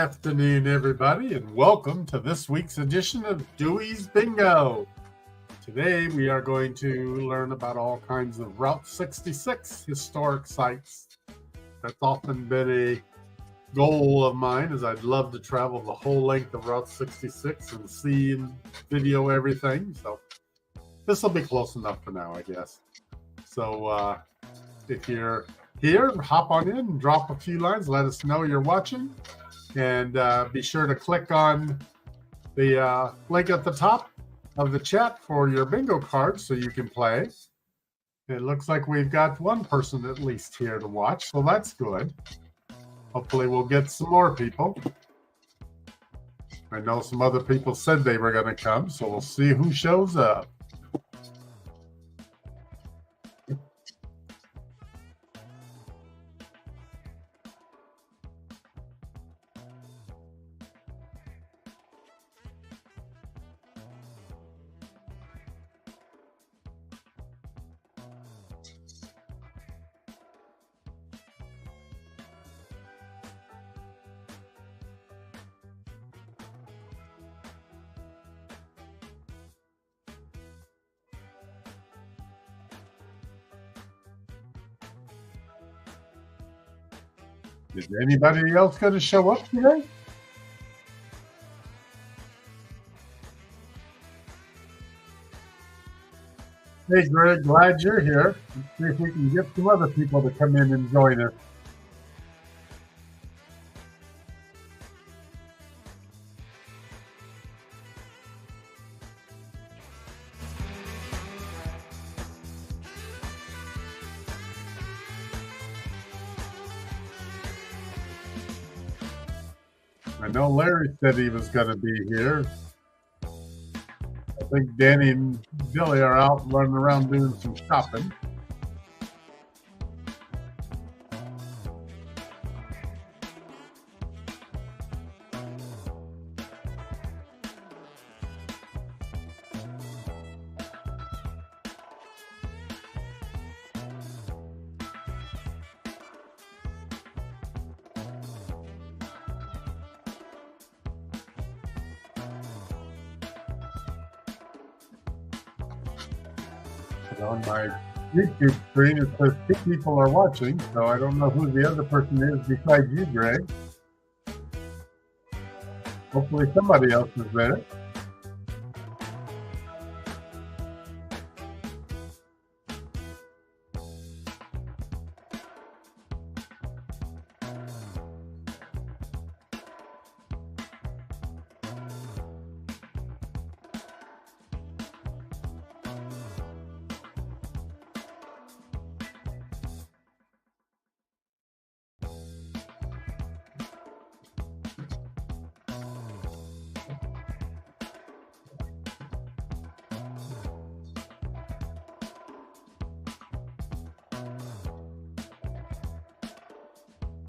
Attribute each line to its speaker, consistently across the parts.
Speaker 1: afternoon, everybody, and welcome to this week's edition of Dewey's Bingo. Today, we are going to learn about all kinds of Route 66 historic sites. That's often been a goal of mine, as I'd love to travel the whole length of Route 66 and see and video everything. So this will be close enough for now, I guess. So if you're here, hop on in and drop a few lines. Let us know you're watching. And be sure to click on the link at the top of the chat for your bingo card so you can play. It looks like we've got one person at least here to watch, so that's good. Hopefully we'll get some more people. I know some other people said they were going to come, so we'll see who shows up. Is anybody else going to show up today? Hey, Greg, glad you're here. Let's see if we can get some other people to come in and join us. I know Larry said he was going to be here. I think Danny and Billy are out running around doing some shopping. On my YouTube screen, it says 2 people are watching, so I don't know who the other person is besides you, Greg. Hopefully somebody else is there.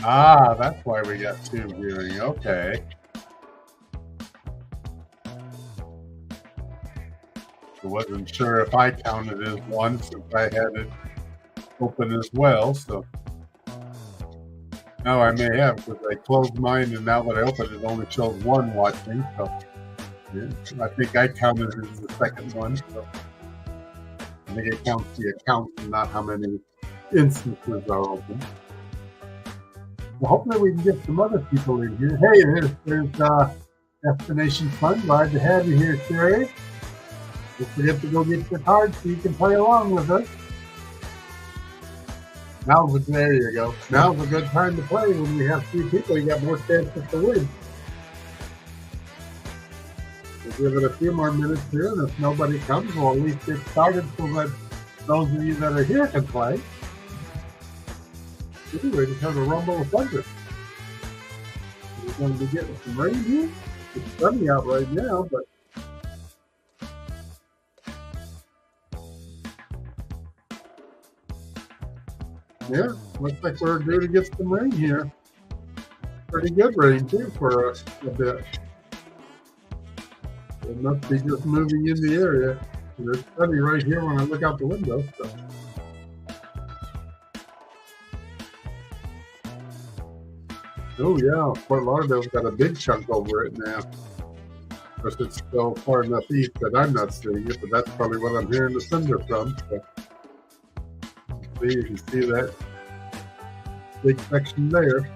Speaker 1: Ah, that's why we got 2 viewing. Okay. I wasn't sure if I counted as one since I had it open as well. So now I may have, because I closed mine and now that I open it, it only shows 1 watching. So yeah, I think I counted it as the second one. So I think it counts the account and not how many instances are open. Well, hopefully we can get some other people in here. Hey, there's Destination Fun. Glad to have you here, Sherry. Don't forget to go get your card so you can play along with us. There you go. Now's a good time to play. When we have 3 people, you got more chances to win. We'll give it a few more minutes here, and if nobody comes, we'll at least get started so that those of you that are here can play. Anyway, just have a rumble of thunder. We're going to be getting some rain here. It's sunny out right now, but yeah, looks like we're due to get some rain here. Pretty good rain too for a bit. It must be just moving in the area. And it's sunny right here when I look out the window. So. Oh yeah, Fort Lauderdale's got a big chunk over it now. Of course, it's still far enough east that I'm not seeing it, but that's probably what I'm hearing the thunder from. So, see, you can see that big section there.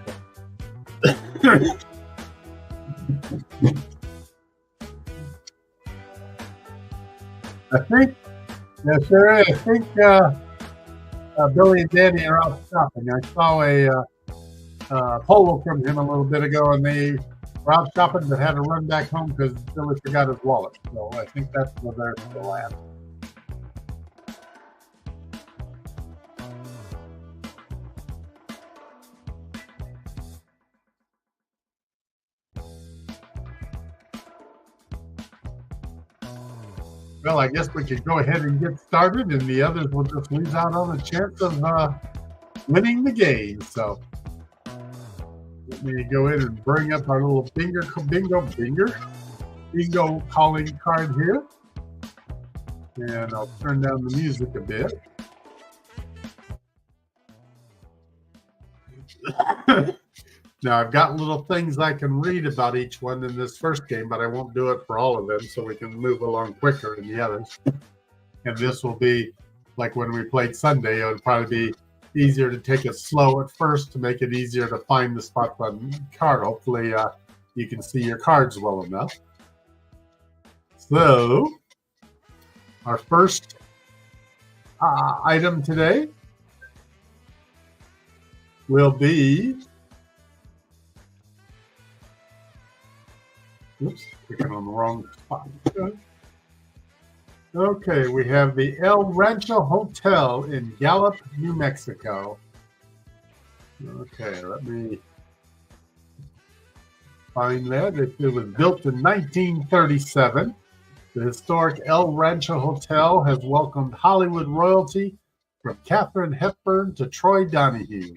Speaker 1: I think, yeah, sure. I think Billy and Danny are out shopping. I saw a polo from him a little bit ago, and they were out shopping but had to run back home because Billy forgot his wallet. So I think that's where they're still at. Well, I guess we could go ahead and get started, and the others will just lose out on a chance of winning the game. So let me go ahead and bring up our little bingo calling card here. And I'll turn down the music a bit. Now, I've got little things I can read about each one in this first game, but I won't do it for all of them so we can move along quicker in the others. And this will be like when we played Sunday. It would probably be easier to take it slow at first to make it easier to find the spots on the card. Hopefully, you can see your cards well enough. So, our first item today will be, oops, clicking on the wrong spot. Okay, we have the El Rancho Hotel in Gallup, New Mexico. Okay, let me find that. It was built in 1937. The historic El Rancho Hotel has welcomed Hollywood royalty from Katharine Hepburn to Troy Donahue.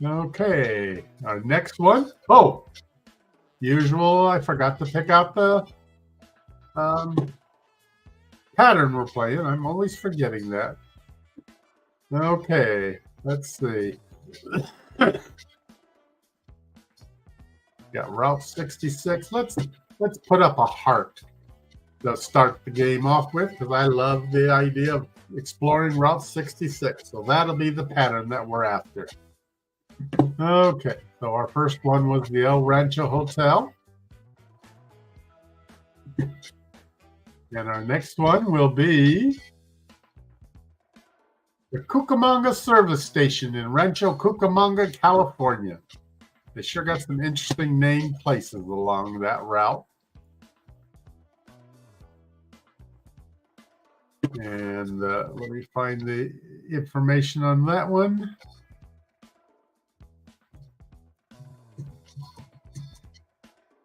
Speaker 1: Okay, our next one. Oh, usual, I forgot to pick out the pattern we're playing. I'm always forgetting that. Okay, let's see. Got Route 66. Let's put up a heart to start the game off with, because I love the idea of exploring Route 66. So that'll be the pattern that we're after. Okay, so our first one was the El Rancho Hotel. And our next one will be the Cucamonga Service Station in Rancho Cucamonga, California. They sure got some interesting named places along that route. And let me find the information on that one.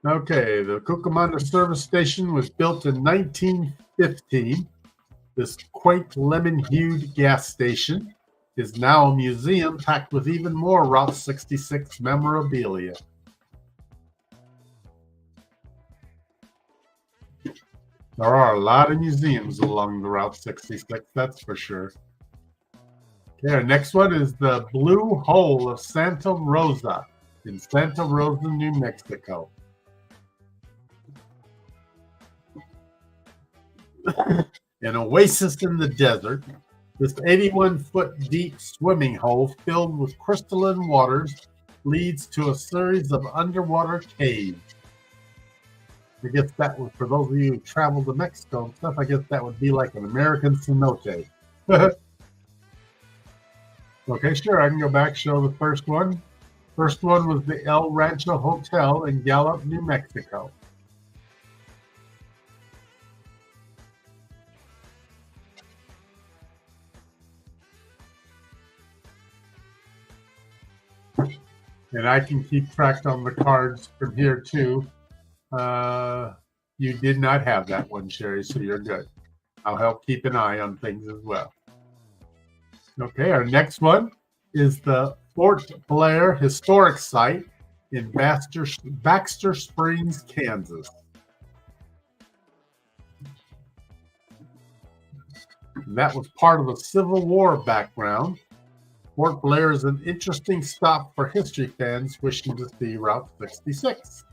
Speaker 1: Okay, the Cucamonga Service Station was built in 1915. This quaint lemon-hued gas station is now a museum packed with even more Route 66 memorabilia. There are a lot of museums along the Route 66, that's for sure. Okay, our next one is the Blue Hole of Santa Rosa in Santa Rosa, New Mexico. An oasis in the desert, this 81-foot deep swimming hole filled with crystalline waters leads to a series of underwater caves. I guess that would, for those of you who travel to Mexico and stuff, I guess that would be like an American cenote. Okay, sure, I can go back, show the first one. First one was the El Rancho Hotel in Gallup, New Mexico. And I can keep track on the cards from here too. You did not have that one, Sherry, so you're good. I'll help keep an eye on things as well. Okay, our next one is the Fort Blair Historic Site in Baxter Springs, Kansas. And that was part of the Civil War background. Fort Blair is an interesting stop for history fans wishing to see Route 66.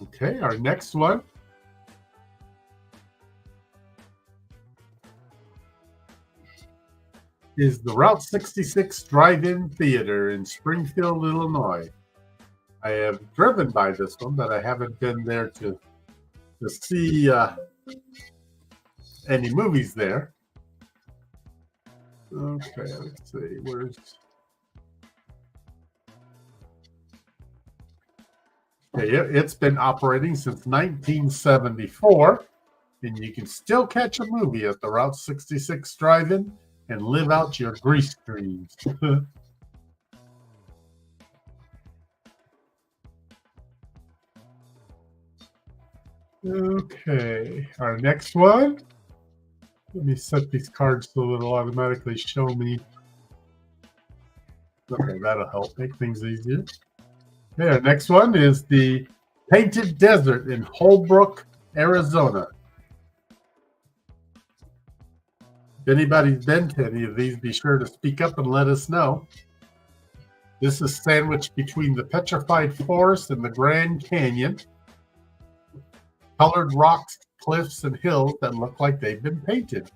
Speaker 1: Okay, our next one is the Route 66 Drive-In Theater in Springfield, Illinois. I have driven by this one, but I haven't been there to see any movies there. Okay, let's see. Okay, it's been operating since 1974, and you can still catch a movie at the Route 66 Drive-In and live out your grease dreams. Okay, our next one. Let me set these cards so it'll automatically show me. Okay, that'll help make things easier. Okay, our next one is the Painted Desert in Holbrook, Arizona. If anybody's been to any of these, be sure to speak up and let us know. This is sandwiched between the Petrified Forest and the Grand Canyon. Colored rocks, cliffs, and hills that look like they've been painted.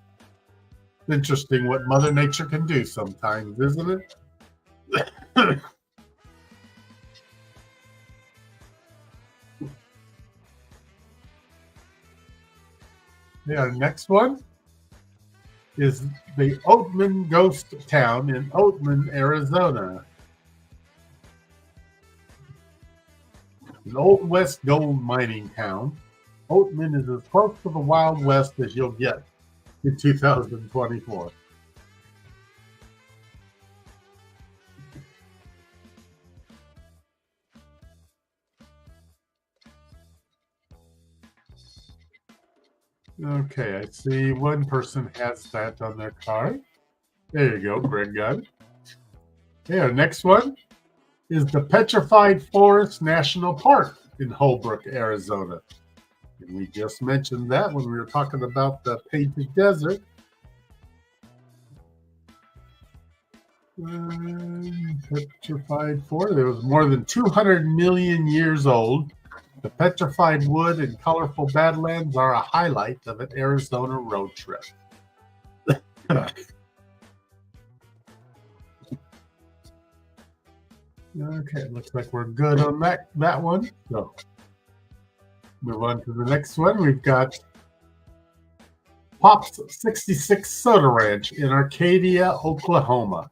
Speaker 1: Interesting what Mother Nature can do sometimes, isn't it? Yeah, our next one is the Oatman Ghost Town in Oatman, Arizona. An Old West gold mining town. Oatman is as close to the Wild West as you'll get in 2024. Okay, I see one person has that on their card. There you go, Greg got it. Okay, our next one is the Petrified Forest National Park in Holbrook, Arizona. And we just mentioned that when we were talking about the Painted Desert. Petrified Forest. It was more than 200 million years old. The petrified wood and colorful badlands are a highlight of an Arizona road trip. Okay, looks like we're good on that one. So move on to the next one. We've got Pop's 66 Soda Ranch in Arcadia, Oklahoma.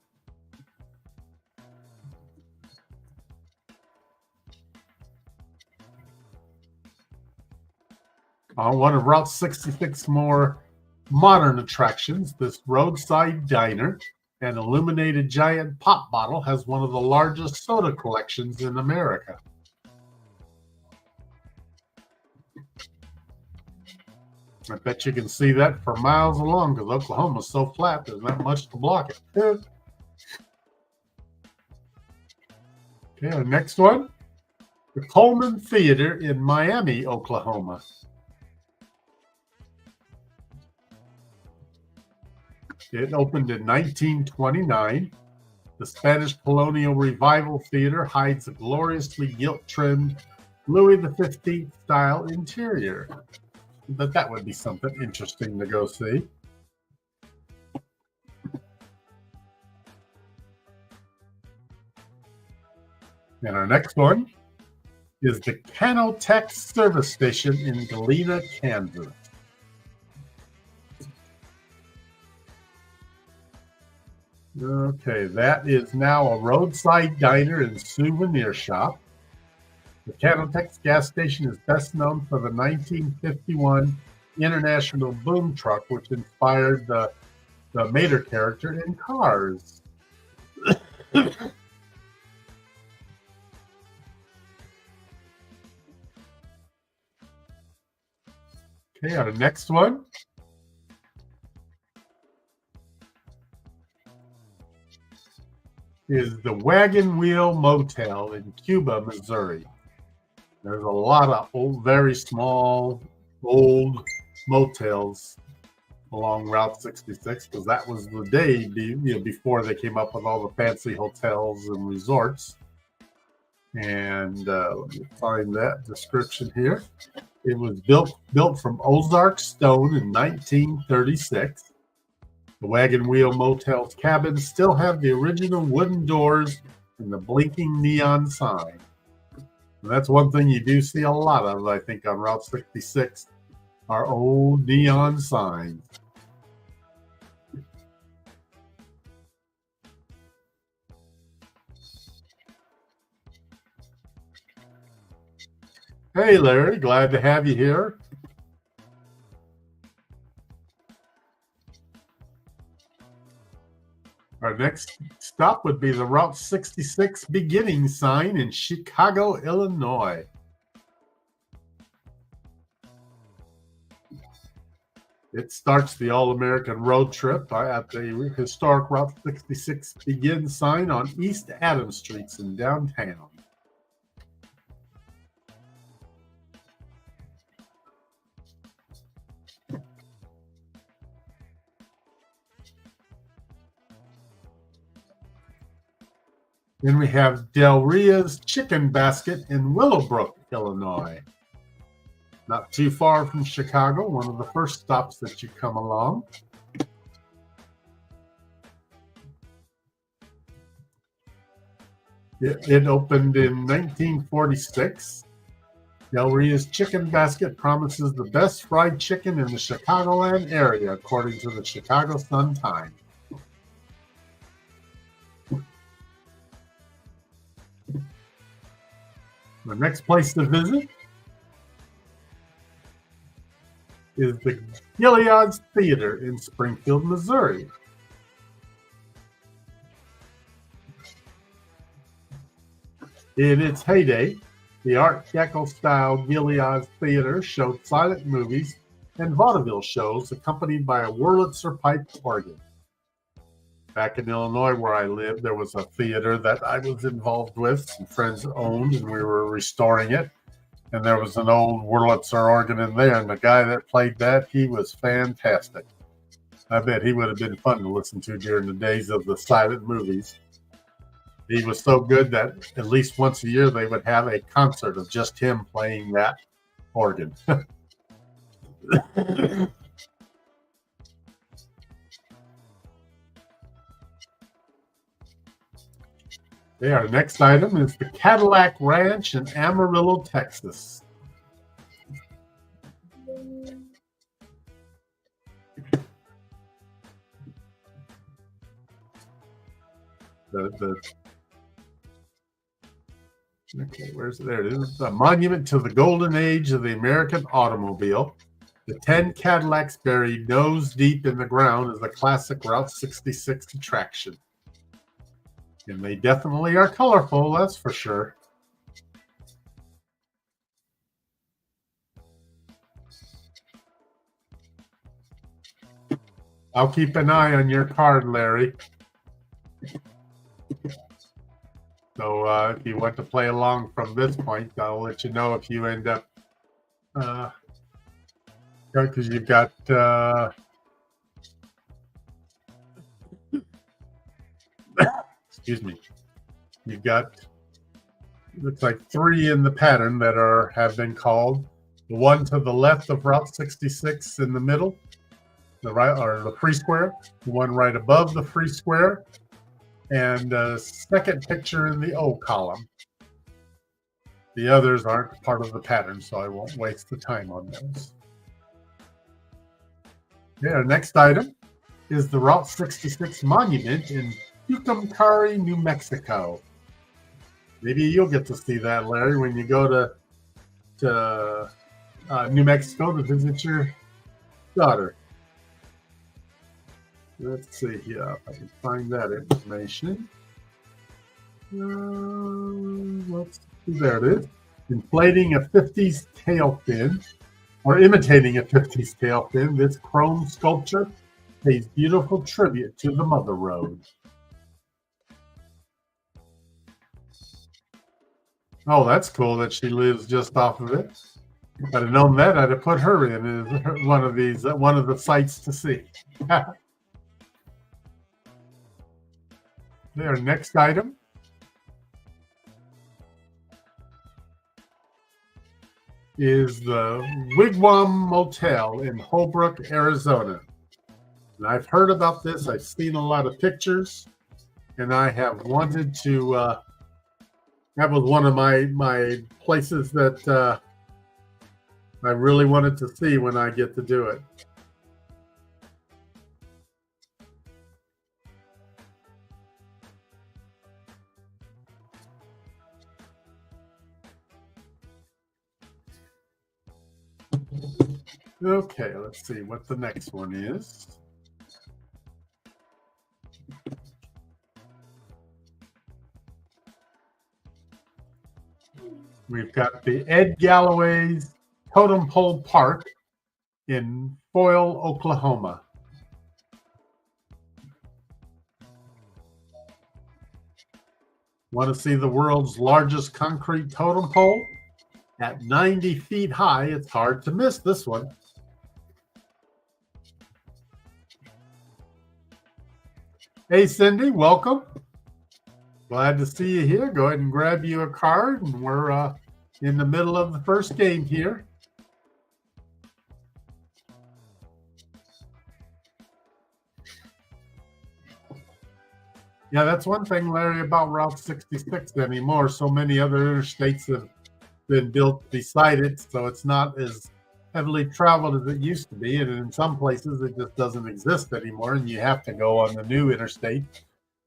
Speaker 1: On one of Route 66's more modern attractions, this roadside diner and illuminated giant pop bottle has one of the largest soda collections in America. I bet you can see that for miles along because Oklahoma's so flat, there's not much to block it. Okay, our next one, the Coleman Theater in Miami, Oklahoma. It opened in 1929. The Spanish Colonial Revival Theater hides a gloriously gilt-trimmed Louis XV style interior. But that would be something interesting to go see. And our next one is the Canotech Service Station in Galena, Kansas. Okay, that is now a roadside diner and souvenir shop. The Canotech gas station is best known for the 1951 International Boom Truck, which inspired the Mater character in Cars. Okay, our next one is the Wagon Wheel Motel in Cuba, Missouri. There's a lot of old, very small, old motels along Route 66 because that was the day before they came up with all the fancy hotels and resorts. And let me find that description here. It was built from Ozark stone in 1936. The Wagon Wheel Motel's cabins still have the original wooden doors and the blinking neon sign. And that's one thing you do see a lot of, I think, on Route 66, are old neon signs. Hey, Larry, glad to have you here. Our next stop would be the Route 66 beginning sign in Chicago, Illinois. It starts the All-American road trip at the historic Route 66 begin sign on East Adams Streets in downtown. Then we have DEWEYS Chicken Basket in Willowbrook, Illinois. Not too far from Chicago, one of the first stops that you come along. It opened in 1946. DEWEYS Chicken Basket promises the best fried chicken in the Chicagoland area, according to the Chicago Sun-Times. The next place to visit is the Gilead's Theater in Springfield, Missouri. In its heyday, the Art Deco-style Gilead's Theater showed silent movies and vaudeville shows accompanied by a Wurlitzer pipe organ. Back in Illinois, where I lived, there was a theater that I was involved with. Some friends owned, and we were restoring it. And there was an old Wurlitzer organ in there, and the guy that played that, he was fantastic. I bet he would have been fun to listen to during the days of the silent movies. He was so good that at least once a year they would have a concert of just him playing that organ. Our next item is the Cadillac Ranch in Amarillo, Texas. Okay, where's it? There it is. A monument to the golden age of the American automobile. The 10 Cadillacs buried nose deep in the ground is the classic Route 66 attraction. And they definitely are colorful, that's for sure. I'll keep an eye on your card, Larry. So if you want to play along from this point, I'll let you know if you end up, because you've got excuse me, you've got, looks like 3 in the pattern that have been called. The one to the left of Route 66 in the middle, the right, or the free square, the one right above the free square, and the second picture in the O column. The others aren't part of the pattern, so I won't waste the time on those. Okay, our next item is the Route 66 monument in Tucumcari, New Mexico. Maybe you'll get to see that, Larry, when you go to New Mexico to visit your daughter. Let's see here if I can find that information. There it is. Inflating a 50s tail fin, or imitating a 50s tail fin, this chrome sculpture pays beautiful tribute to the Mother Road. Oh, that's cool that she lives just off of it. If I'd have known that, I'd have put her in as one of these, one of the sites to see. Their next item is the Wigwam Motel in Holbrook, Arizona. And I've heard about this. I've seen a lot of pictures, and I have wanted to. That was one of my places that I really wanted to see when I get to do it. Okay, let's see what the next one is. We've got the Ed Galloway's Totem Pole Park in Foyle, Oklahoma. Want to see the world's largest concrete totem pole? At 90 feet high, it's hard to miss this one. Hey, Cindy, welcome. Glad to see you here. Go ahead and grab you a card, and we're in the middle of the first game here. Yeah, that's one thing, Larry, about Route 66 anymore. So many other interstates have been built beside it, so it's not as heavily traveled as it used to be. And in some places, it just doesn't exist anymore, and you have to go on the new interstate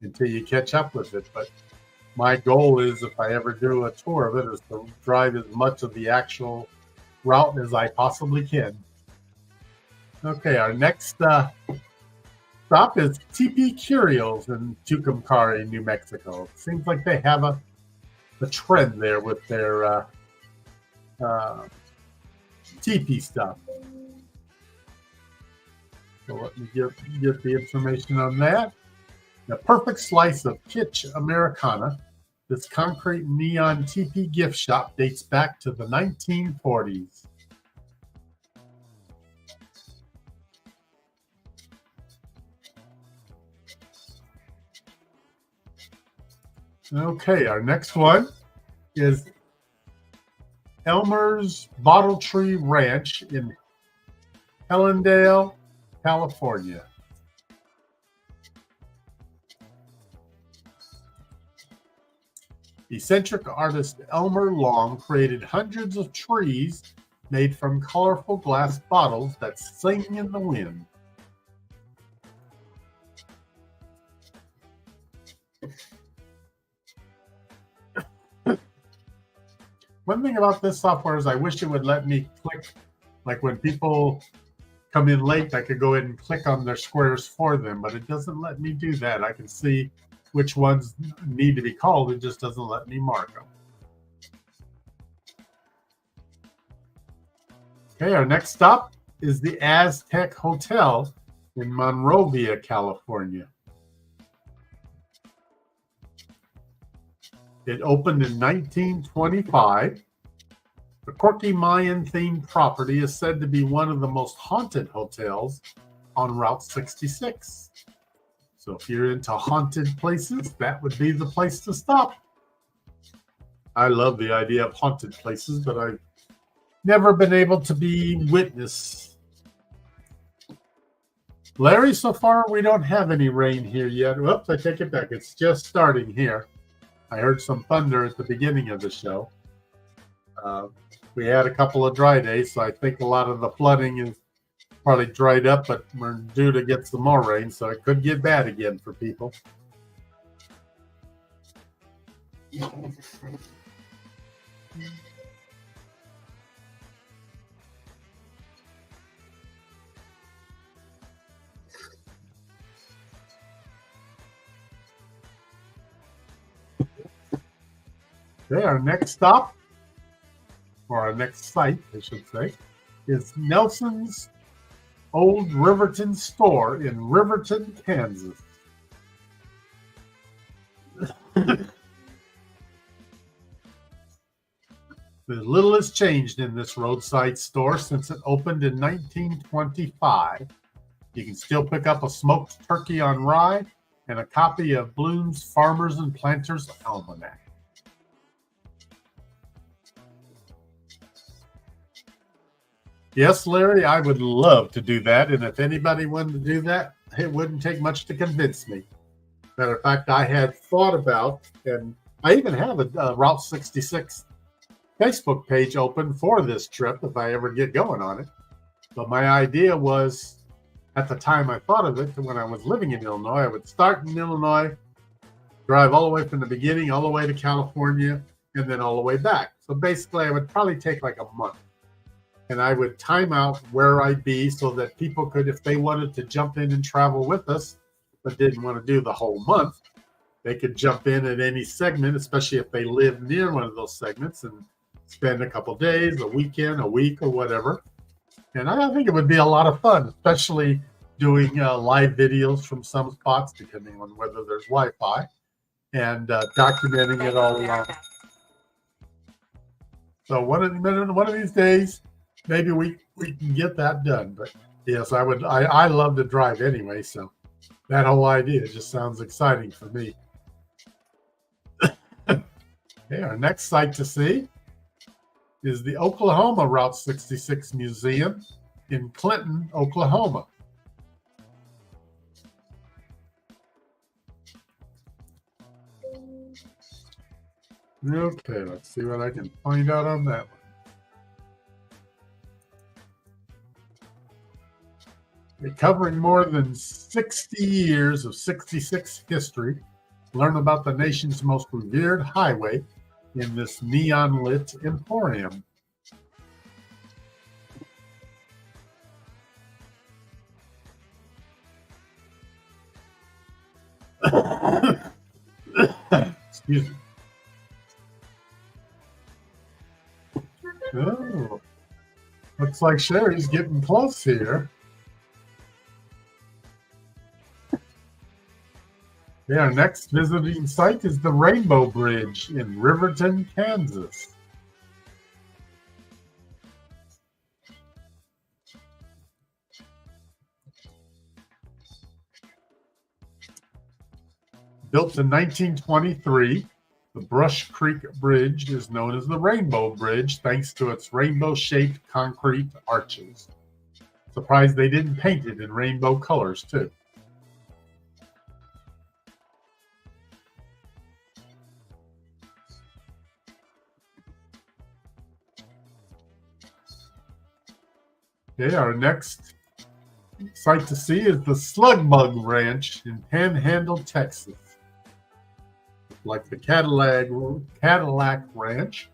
Speaker 1: until you catch up with it. But my goal is, if I ever do a tour of it, is to drive as much of the actual route as I possibly can. Okay, our next stop is TP Curios in Tucumcari, New Mexico. Seems like they have a trend there with their TP stuff. So let me get the information on that. The perfect slice of kitsch Americana. This concrete neon TP gift shop dates back to the 1940s. Okay, our next one is Elmer's Bottle Tree Ranch in Helendale, California. Eccentric artist Elmer Long created hundreds of trees made from colorful glass bottles that sing in the wind. One thing about this software is I wish it would let me click, like when people come in late, I could go in and click on their squares for them, but it doesn't let me do that. I can see which ones need to be called. It just doesn't let me mark them. Okay, our next stop is the Aztec Hotel in Monrovia, California. It opened in 1925. The quirky Mayan-themed property is said to be one of the most haunted hotels on Route 66. So if you're into haunted places, that would be the place to stop. I love the idea of haunted places, but I've never been able to be witness. Larry, so far we don't have any rain here yet. Whoops, I take it back. It's just starting here. I heard some thunder at the beginning of the show. We had a couple of dry days, so I think a lot of the flooding is probably dried up, but we're due to get some more rain, so it could get bad again for people. Okay, our next stop, or our next site, I should say, is Nelson's Old Riverton Store in Riverton, Kansas. The little has changed in this roadside store since it opened in 1925. You can still pick up a smoked turkey on rye and a copy of Bloom's Farmers and Planters Almanac. Yes, Larry, I would love to do that. And if anybody wanted to do that, it wouldn't take much to convince me. Matter of fact, I had thought about, and I even have a Route 66 Facebook page open for this trip if I ever get going on it. But my idea was, at the time I thought of it, when I was living in Illinois, I would start in Illinois, drive all the way from the beginning, all the way to California, and then all the way back. So basically, I would probably take like a month. And I would time out where I'd be so that people could, if they wanted to jump in and travel with us, but didn't want to do the whole month, they could jump in at any segment, especially if they live near one of those segments, and spend a couple days, a weekend, a week, or whatever. And I think it would be a lot of fun, especially doing live videos from some spots, depending on whether there's Wi-Fi, and documenting it all along. So one of these days, maybe we can get that done. But yes, I love to drive anyway, so that whole idea just sounds exciting for me. Okay, our next site to see is the Oklahoma Route 66 Museum in Clinton, Oklahoma. Okay, let's see what I can find out on that one. Covering more than 60 years of 66 history, learn about the nation's most revered highway in this neon-lit emporium. Excuse me. Oh, looks like Sherry's getting close here. Yeah, our next visiting site is the Rainbow Bridge in Riverton, Kansas. Built in 1923, the Brush Creek Bridge is known as the Rainbow Bridge thanks to its rainbow-shaped concrete arches. Surprised they didn't paint it in rainbow colors, too. Okay, our next site to see is the Slug Bug Ranch in Panhandle, Texas. Like the Cadillac Ranch,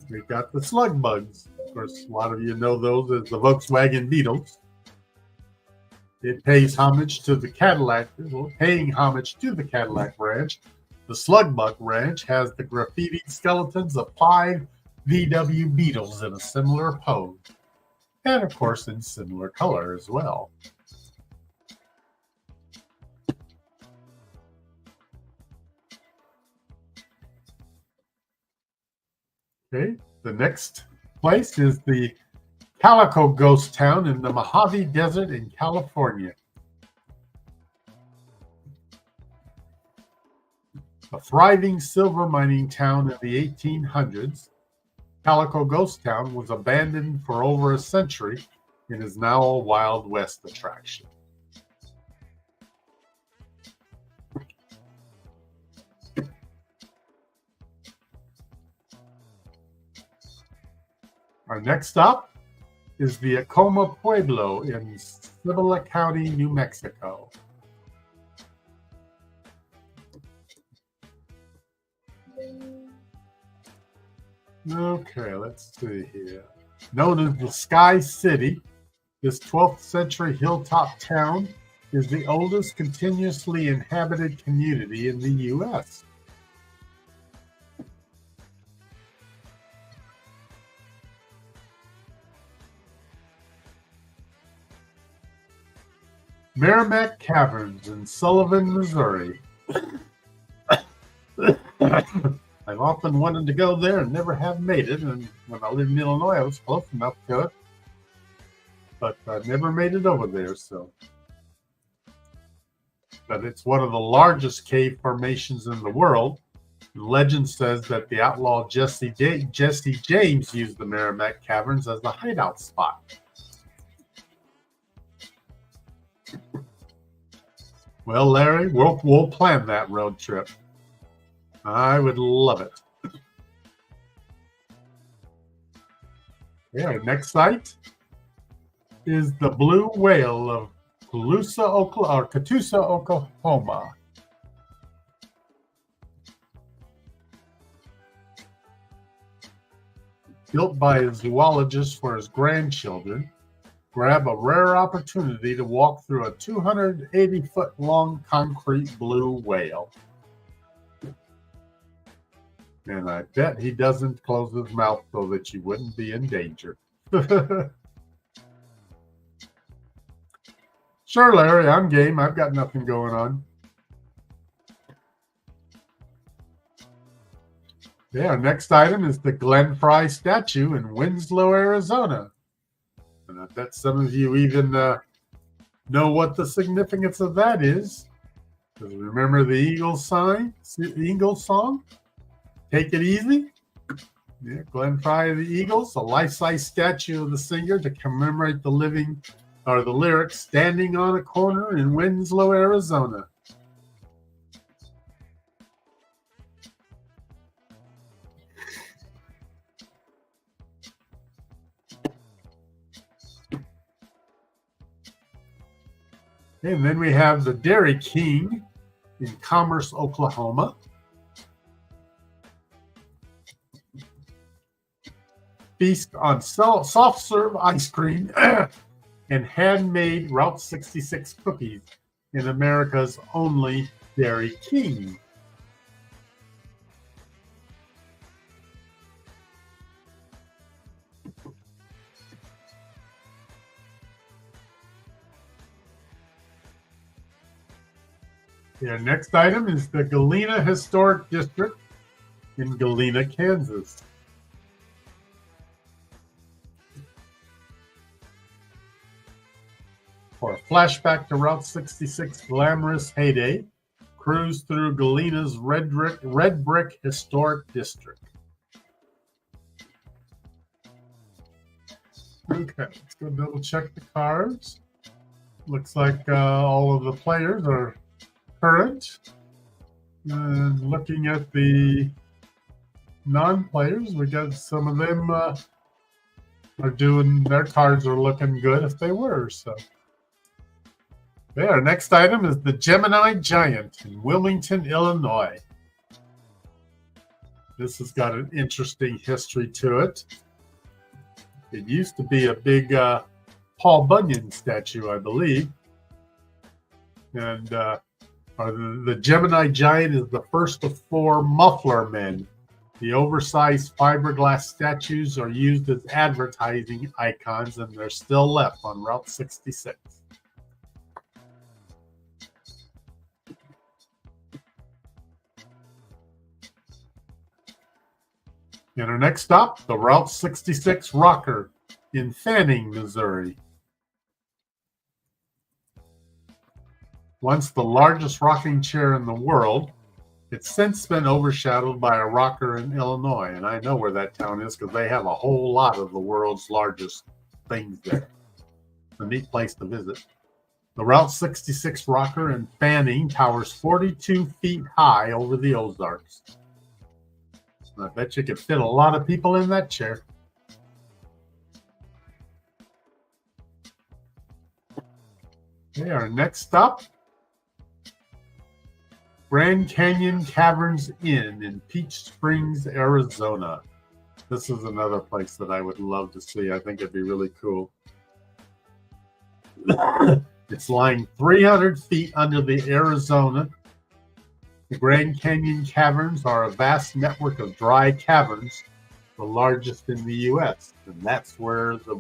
Speaker 1: we've got the slug bugs. Of course, a lot of you know those as the Volkswagen Beetles. It pays homage to the Cadillac, paying homage to the Cadillac Ranch. The Slug Bug Ranch has the graffitied skeletons of 5 VW Beetles in a similar pose, and of course in similar color as well. Okay, the next place is the Calico Ghost Town in the Mojave Desert in California. A thriving silver mining town in the 1800s, Calico Ghost Town was abandoned for over a century and is now a Wild West attraction. Our next stop is the Acoma Pueblo in Cibolo County, New Mexico. Okay, let's see here. Known as the Sky City, this 12th century hilltop town is the oldest continuously inhabited community in the U.S. Merrimack Caverns in Sullivan, Missouri. I've often wanted to go there and never have made it. And when I lived in Illinois, I was close enough to it, but I never made it over there. So, but it's one of the largest cave formations in the world. Legend says that the outlaw Jesse James used the Merrimack Caverns as a hideout spot. Well, Larry, we'll plan that road trip. I would love it. Yeah, next site is the Blue Whale of Catoosa, Oklahoma. Built by a zoologist for his grandchildren, grab a rare opportunity to walk through a 280-foot-long concrete blue whale. And I bet he doesn't close his mouth so that you wouldn't be in danger. Sure, Larry, I'm game. I've got nothing going on. Yeah, our next item is the Glenn Fry statue in Winslow, Arizona. And I bet some of you even know what the significance of that is. Because remember the Eagles song? Take It Easy? Yeah, Glenn Fry of the Eagles, a life-size statue of the singer to commemorate the lyrics, standing on a corner in Winslow, Arizona. And then we have the Dairy King in Commerce, Oklahoma. Feast on soft serve ice cream and handmade Route 66 cookies in America's only Dairy King. Yeah, next item is the Galena Historic District in Galena, Kansas. For a flashback to Route 66 glamorous heyday, cruise through Galena's red brick historic district. Okay, let's go double check the cards. Looks like all of the players are current. And looking at the non-players, we got some of them are doing, their cards are looking good if they were. So, yeah, our next item is the Gemini Giant in Wilmington, Illinois. This has got an interesting history to it. It used to be a big Paul Bunyan statue, I believe. And the Gemini Giant is the first of 4 muffler men. The oversized fiberglass statues are used as advertising icons, and they're still left on Route 66. And our next stop, the Route 66 Rocker in Fanning, Missouri. Once the largest rocking chair in the world, it's since been overshadowed by a rocker in Illinois. And I know where that town is because they have a whole lot of the world's largest things there. It's a neat place to visit. The Route 66 Rocker in Fanning towers 42 feet high over the Ozarks. I bet you could fit a lot of people in that chair. Okay, our next stop, Grand Canyon Caverns Inn in Peach Springs, Arizona. This is another place that I would love to see. I think it'd be really cool. It's lying 300 feet under the Arizona. The Grand Canyon Caverns are a vast network of dry caverns, the largest in the U.S., and that's where the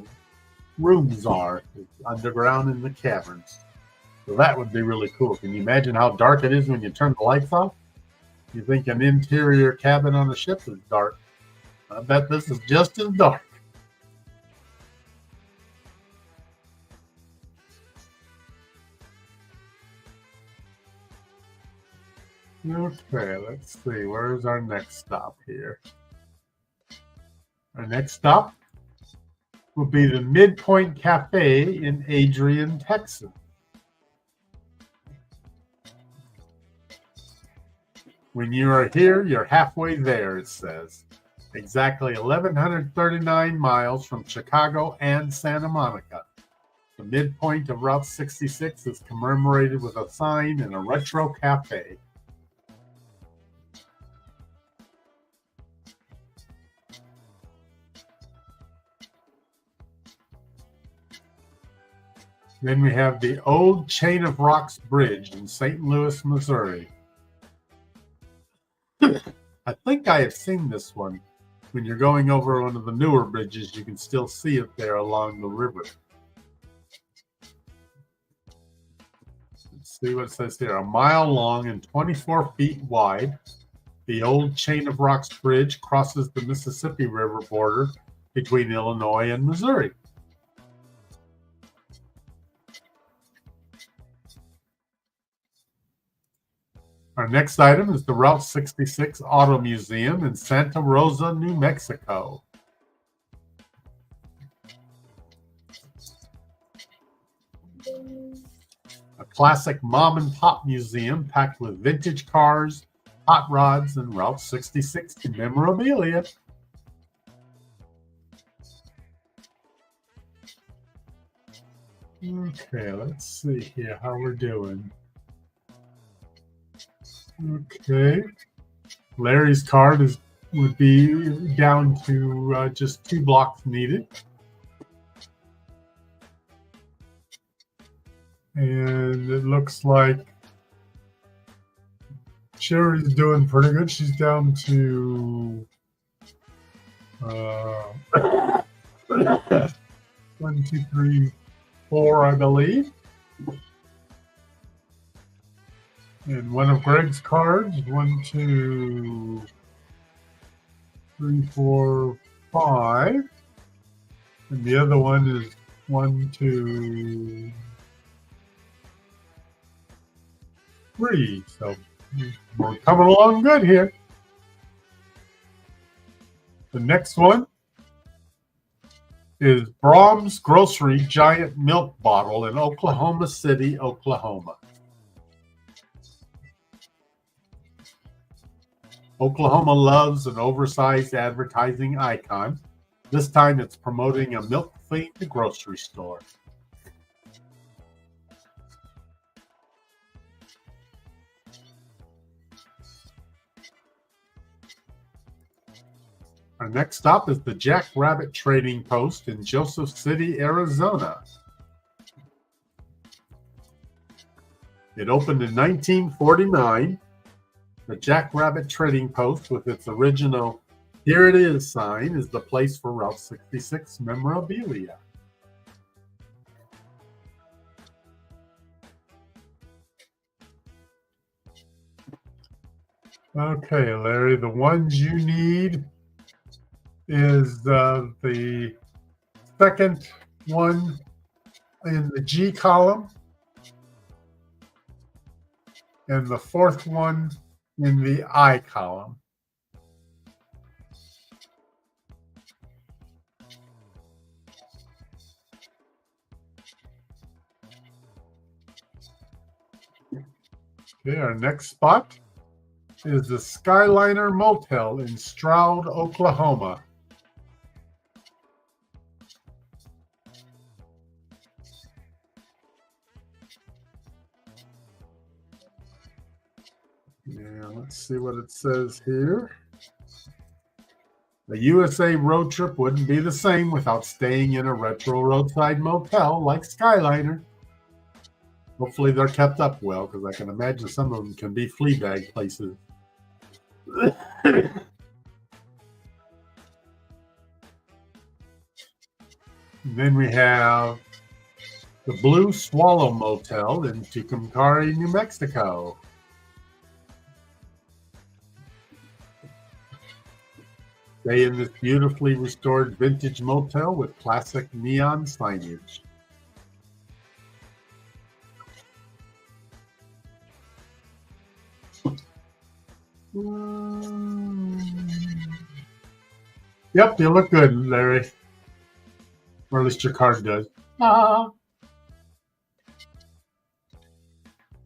Speaker 1: rooms are, underground in the caverns. So that would be really cool. Can you imagine how dark it is when you turn the lights off? You think an interior cabin on a ship is dark. I bet this is just as dark. Okay, let's see. Where's our next stop here? Our next stop will be the Midpoint Cafe in Adrian, Texas. When you are here, you're halfway there, it says. Exactly 1,139 miles from Chicago and Santa Monica. The midpoint of Route 66 is commemorated with a sign and a retro cafe. Then we have the Old Chain of Rocks Bridge in St. Louis, Missouri. I think I have seen this one. When you're going over one of the newer bridges, you can still see it there along the river. Let's see what it says here. 1 mile long and 24 feet wide, the Old Chain of Rocks Bridge crosses the Mississippi River border between Illinois and Missouri. Our next item is the Route 66 Auto Museum in Santa Rosa, New Mexico. A classic mom and pop museum packed with vintage cars, hot rods, and Route 66 memorabilia. Okay, let's see here how we're doing. Okay, Larry's card would be down to just 2 blocks needed. And it looks like Sherry's doing pretty good. She's down to 1, 2, 3, 4, I believe. And one of Greg's cards, 1, 2, 3, 4, 5. And the other one is 1, 2, 3. So we're coming along good here. The next one is Brahms Grocery Giant Milk Bottle in Oklahoma City, Oklahoma. Oklahoma loves an oversized advertising icon. This time it's promoting a milk-themed grocery store. Our next stop is the Jack Rabbit Trading Post in Joseph City, Arizona. It opened in 1949. The Jack Rabbit Trading Post, with its original "Here It Is" sign, is the place for Route 66 memorabilia. Okay, Larry, the ones you need is the second one in the G column and the fourth one in the I column. Okay, our next spot is the Skyliner Motel in Stroud, Oklahoma. Yeah, let's see what it says here. A USA road trip wouldn't be the same without staying in a retro roadside motel like Skyliner. Hopefully they're kept up well, because I can imagine some of them can be flea bag places. Then we have the Blue Swallow Motel in Tucumcari, New Mexico. Stay in this beautifully restored vintage motel with classic neon signage. Yep, you look good, Larry. Or at least your card does.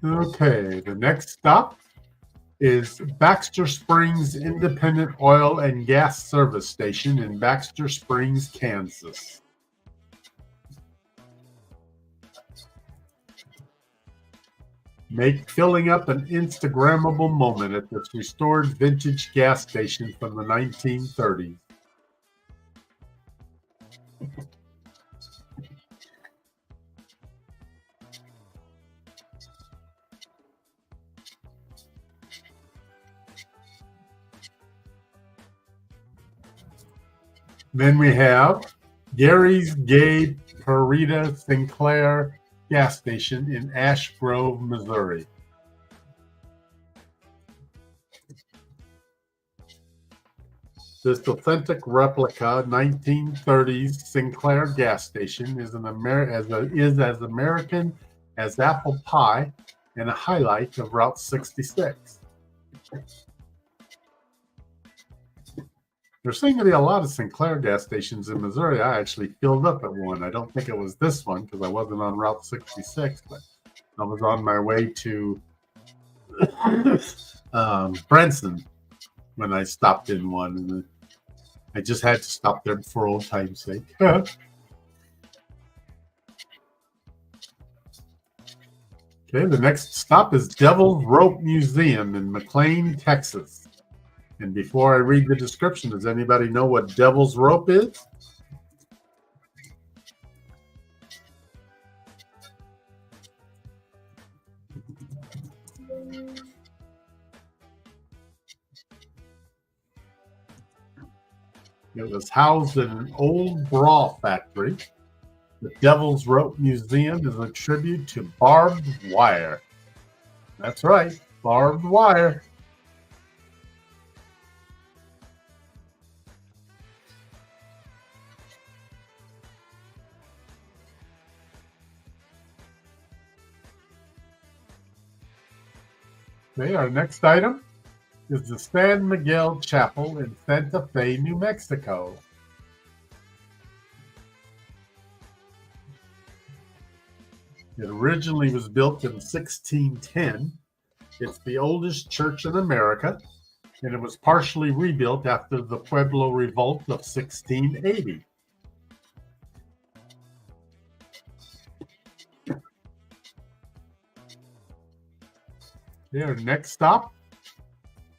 Speaker 1: Okay, the next stop is Baxter Springs Independent Oil and Gas Service Station in Baxter Springs, Kansas. Make filling up an Instagrammable moment at this restored vintage gas station from the 1930s. Then we have Gary's Gay Perita Sinclair gas station in Ash Grove, Missouri. This authentic replica 1930s Sinclair gas station is as American as apple pie and a highlight of Route 66. There seem to be a lot of Sinclair gas stations in Missouri. I actually filled up at one. I don't think it was this one because I wasn't on Route 66, but I was on my way to Branson when I stopped in one. And I just had to stop there for old time's sake. Okay, the next stop is Devil's Rope Museum in McLean, Texas. And before I read the description, does anybody know what Devil's Rope is? It was housed in an old bra factory. The Devil's Rope Museum is a tribute to barbed wire. That's right, barbed wire. Okay, our next item is the San Miguel Chapel in Santa Fe, New Mexico. It originally was built in 1610. It's the oldest church in America, and it was partially rebuilt after the Pueblo Revolt of 1680. Our next stop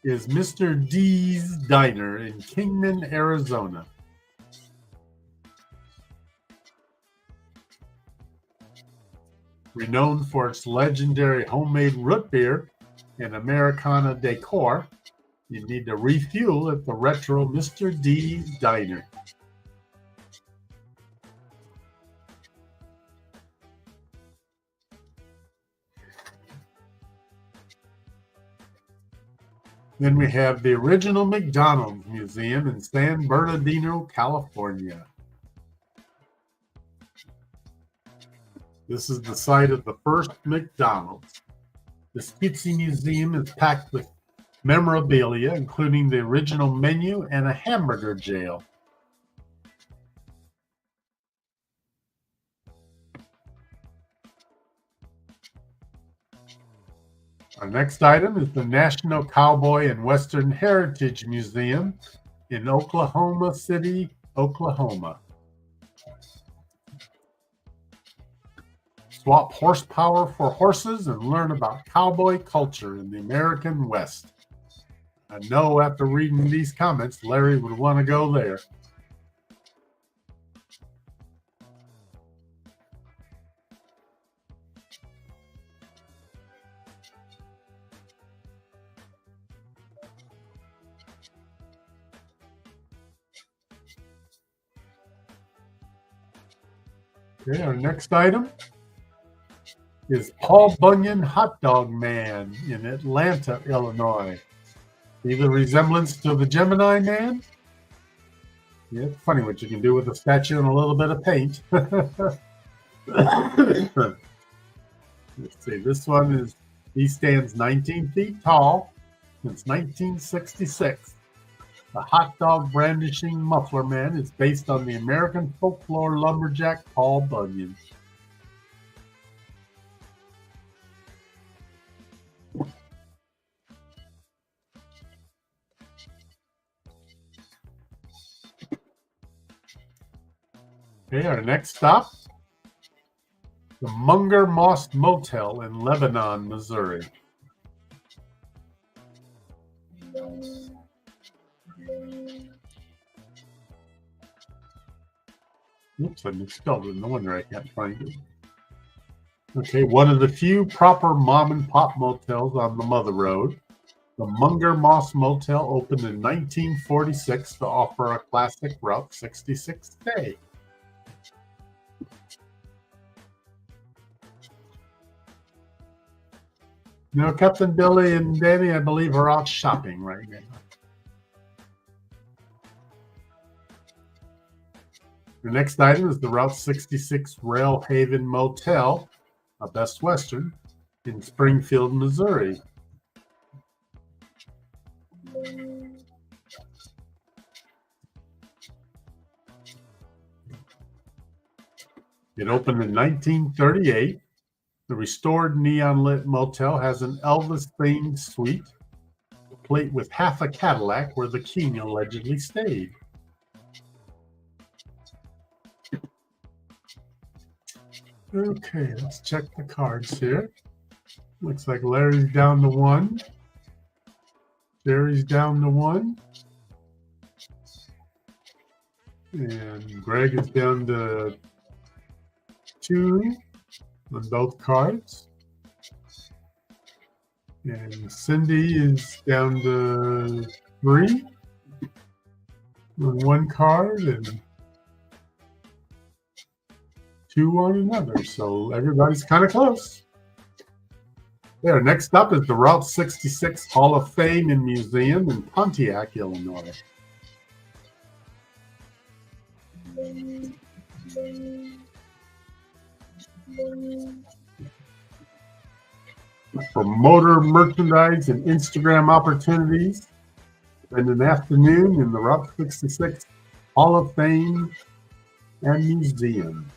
Speaker 1: is Mr. D's Diner in Kingman, Arizona. Renowned for its legendary homemade root beer and Americana decor, you need to refuel at the retro Mr. D's Diner. Then we have the original McDonald's Museum in San Bernardino, California. This is the site of the first McDonald's. This Pizza Museum is packed with memorabilia, including the original menu and a hamburger jail. Our next item is the National Cowboy and Western Heritage Museum in Oklahoma City, Oklahoma. Swap horsepower for horses and learn about cowboy culture in the American West. I know after reading these comments, Larry would want to go there. Okay, our next item is Paul Bunyan Hot Dog Man in Atlanta, Illinois. See the resemblance to the Gemini Man? Yeah, it's funny what you can do with a statue and a little bit of paint. Let's see. This one is, he stands 19 feet tall since 1966. The hot dog brandishing muffler man is based on the American folklore lumberjack Paul Bunyan. Okay, our next stop, the Munger Moss Motel in Lebanon, Missouri. Oops, I misspelled it. No wonder I can't find it. Okay, one of the few proper mom and pop motels on the Mother Road. The Munger Moss Motel opened in 1946 to offer a classic Route 66 stay. Now, Captain Billy and Danny, I believe, are out shopping right now. The next item is the Route 66 Rail Haven Motel, a Best Western, in Springfield, Missouri. It opened in 1938. The restored neon-lit motel has an Elvis-themed suite, complete with half a Cadillac where the king allegedly stayed. Okay, let's check the cards here. Looks like Larry's down to 1. Jerry's down to 1. And Greg is down to 2 on both cards. And Cindy is down to 3 on one card and 2 on another. So everybody's kind of close. There, next up is the Route 66 Hall of Fame and Museum in Pontiac, Illinois. For motor merchandise and Instagram opportunities, spend an afternoon in the Route 66 Hall of Fame and Museum.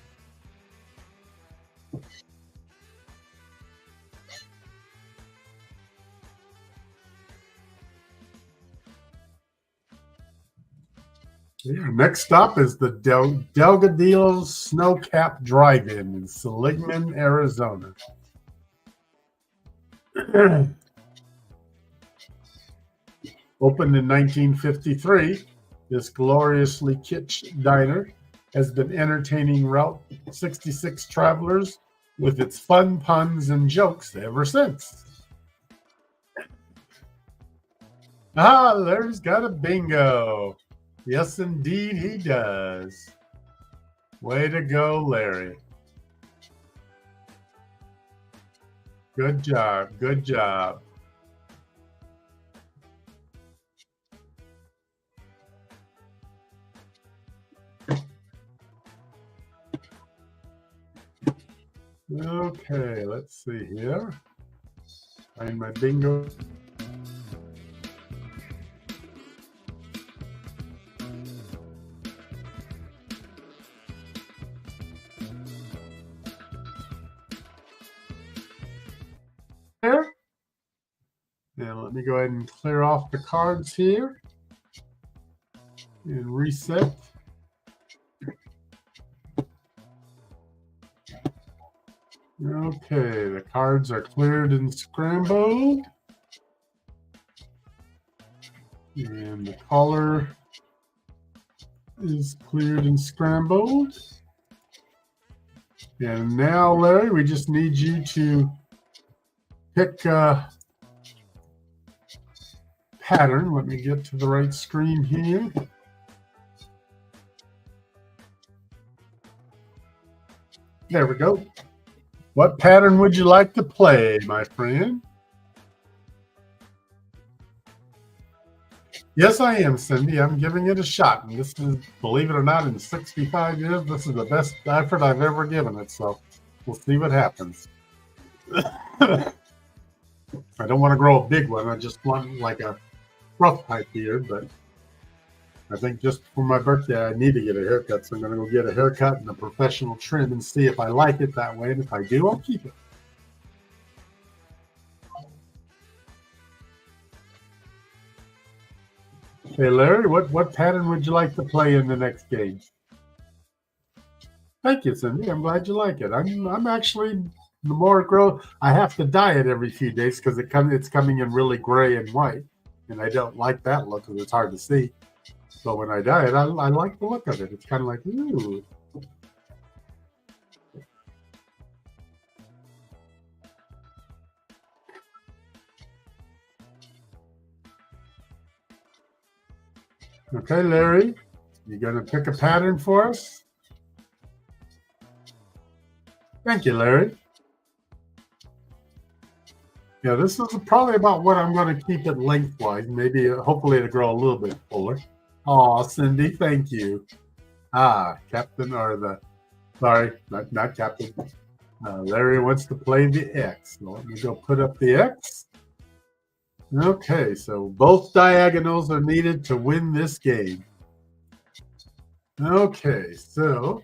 Speaker 1: Yeah, next stop is the Delgadillo's Snowcap Drive-In in Seligman, Arizona. Opened in 1953, this gloriously kitsch diner has been entertaining Route 66 travelers with its fun puns and jokes ever since. Ah, Larry's got a bingo. Yes, indeed, he does. Way to go, Larry. Good job. Good job. Okay, let's see here. Find my bingo. There. And let me go ahead and clear off the cards here and reset. Okay, the cards are cleared and scrambled. And the collar is cleared and scrambled. And now, Larry, we just need you to pick a pattern. Let me get to the right screen here. There we go. What pattern would you like to play, my friend? Yes, I am, Cindy. I'm giving it a shot. And this is, believe it or not, in 65 years, this is the best effort I've ever given it. So we'll see what happens. I don't want to grow a big one. I just want like a rough type beard, but I think just for my birthday, I need to get a haircut. So I'm going to go get a haircut and a professional trim and see if I like it that way. And if I do, I'll keep it. Hey, Larry, what pattern would you like to play in the next game? Thank you, Cindy. I'm glad you like it. I'm actually the more it grows, I have to dye it every few days because it's coming in really gray and white, and I don't like that look because it's hard to see. So when I dye it, I like the look of it. It's kind of like, ooh. Okay, Larry, you going to pick a pattern for us? Thank you, Larry. Yeah, this is probably about what I'm going to keep it lengthwise. Maybe, hopefully, it'll grow a little bit fuller. Oh, Cindy, thank you. Captain, sorry, not Captain. Larry wants to play the X. So let me go put up the X. Okay, so both diagonals are needed to win this game. Okay, so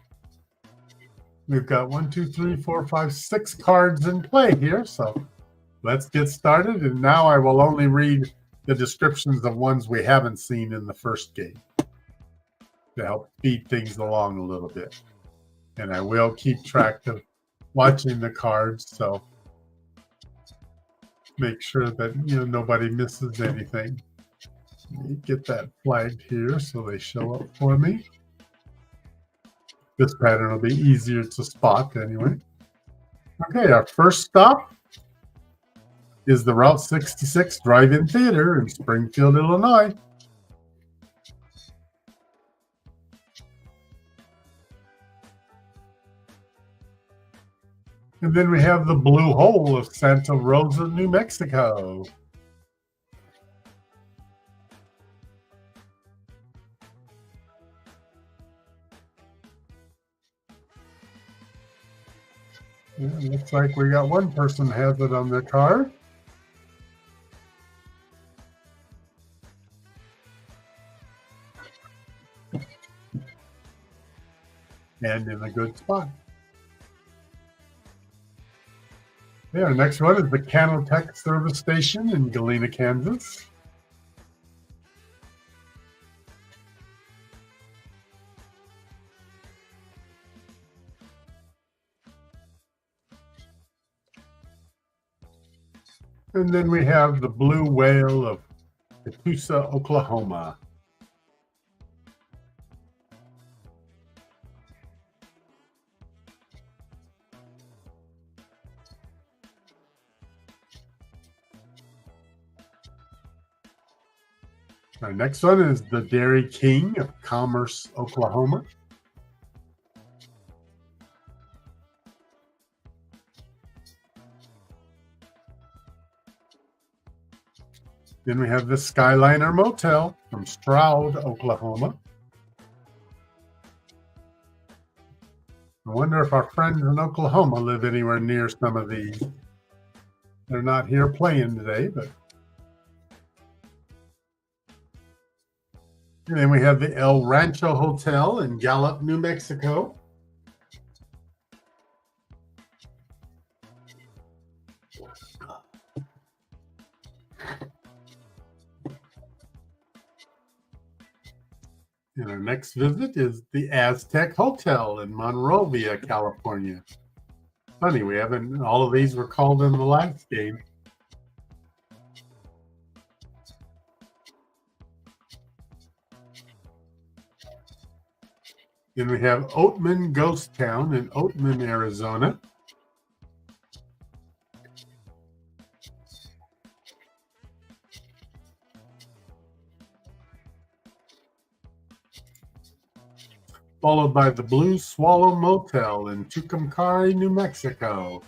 Speaker 1: we've got 1, 2, 3, 4, 5, 6 cards in play here. So let's get started. And now I will only read the descriptions of ones we haven't seen in the first game to help speed things along a little bit. And I will keep track of watching the cards, so make sure that nobody misses anything. Let me get that flagged here so they show up for me. This pattern will be easier to spot anyway. Okay, our first stop is the Route 66 Drive-In Theater in Springfield, Illinois. And then we have the Blue Hole of Santa Rosa, New Mexico. Yeah, looks like we got one person has it on their card. And in a good spot. Yeah, our next one is the Canotech Service Station in Galena, Kansas. And then we have the Blue Whale of Catoosa, Oklahoma. Our next one is the Dairy King of Commerce, Oklahoma. Then we have the Skyliner Motel from Stroud, Oklahoma. I wonder if our friends in Oklahoma live anywhere near some of these. They're not here playing today, but. And then we have the El Rancho Hotel in Gallup, New Mexico. And our next visit is the Aztec Hotel in Monrovia, California. Funny, we haven't, all of these were called in the last game. Then we have Oatman Ghost Town in Oatman, Arizona. Followed by the Blue Swallow Motel in Tucumcari, New Mexico.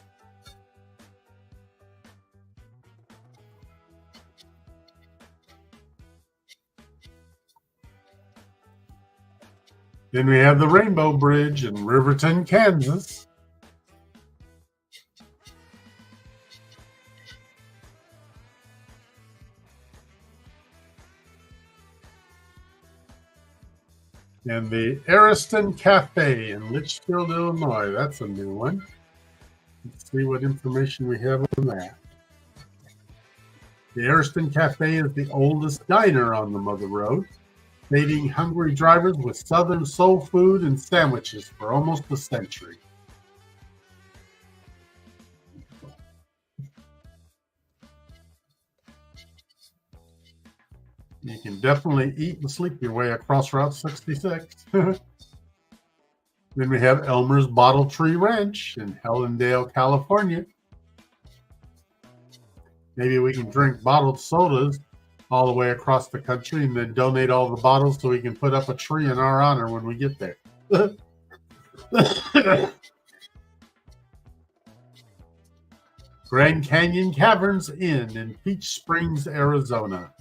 Speaker 1: Then we have the Rainbow Bridge in Riverton, Kansas. And the Ariston Cafe in Litchfield, Illinois. That's a new one. Let's see what information we have on that. The Ariston Cafe is the oldest diner on the Mother Road, feeding hungry drivers with Southern soul food and sandwiches for almost a century. You can definitely eat and sleep your way across Route 66. Then we have Elmer's Bottle Tree Ranch in Hellendale, California. Maybe we can drink bottled sodas all the way across the country and then donate all the bottles so we can put up a tree in our honor when we get there. Grand Canyon Caverns Inn in Peach Springs, Arizona.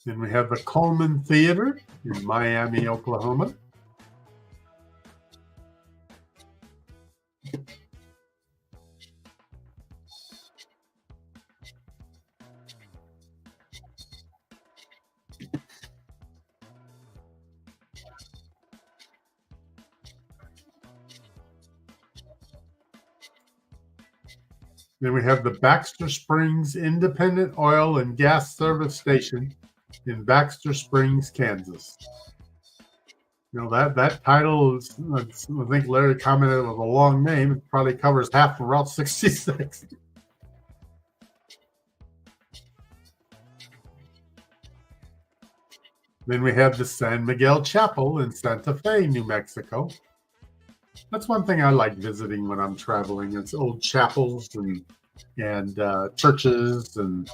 Speaker 1: Then we have the Coleman Theater in Miami, Oklahoma. Then we have the Baxter Springs Independent Oil and Gas Service Station in Baxter Springs, Kansas. You know, that title is, I think Larry commented it was a long name. It probably covers half of Route 66. Then we have the San Miguel Chapel in Santa Fe, New Mexico. That's one thing I like visiting when I'm traveling. It's old chapels and churches and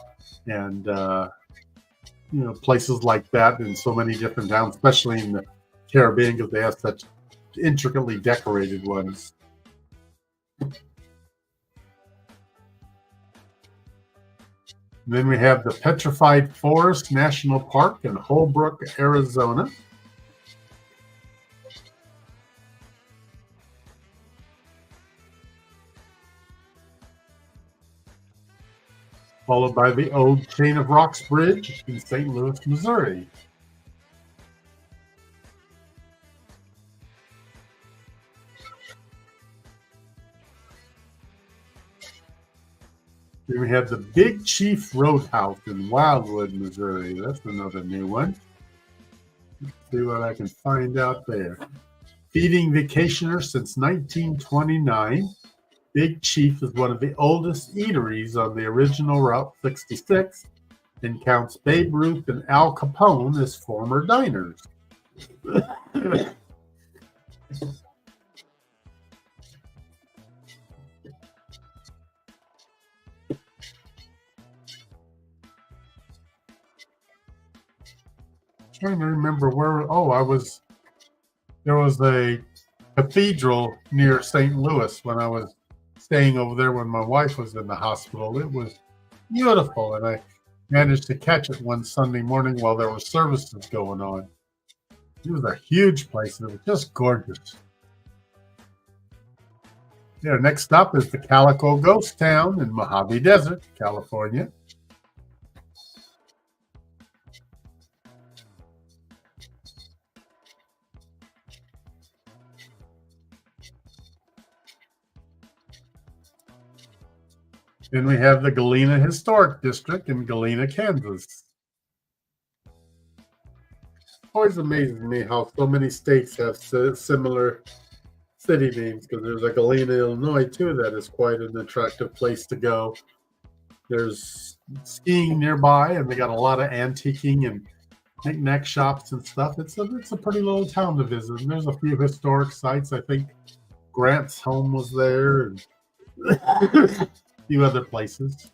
Speaker 1: you know, places like that in so many different towns, especially in the Caribbean, because they have such intricately decorated ones. And then we have the Petrified Forest National Park in Holbrook, Arizona. Followed by the old Chain of Rocks Bridge in St. Louis, Missouri. Then we have the Big Chief Roadhouse in Wildwood, Missouri. That's another new one. Let's see what I can find out there. Feeding vacationers since 1929. Big Chief is one of the oldest eateries on the original Route 66 and counts Babe Ruth and Al Capone as former diners. Trying to remember where, there was a cathedral near St. Louis when I was staying over there when my wife was in the hospital. It was beautiful, and I managed to catch it one Sunday morning while there were services going on. It was a huge place, and it was just gorgeous. Yeah, next stop is the Calico Ghost Town in Mojave Desert, California. Then we have the Galena Historic District in Galena, Kansas. Always amazes me how so many states have similar city names, because there's a Galena, Illinois, too, that is quite an attractive place to go. There's skiing nearby, and they got a lot of antiquing and knick-knack shops and stuff. It's a pretty little town to visit, and there's a few historic sites. I think Grant's home was there, and a few other places.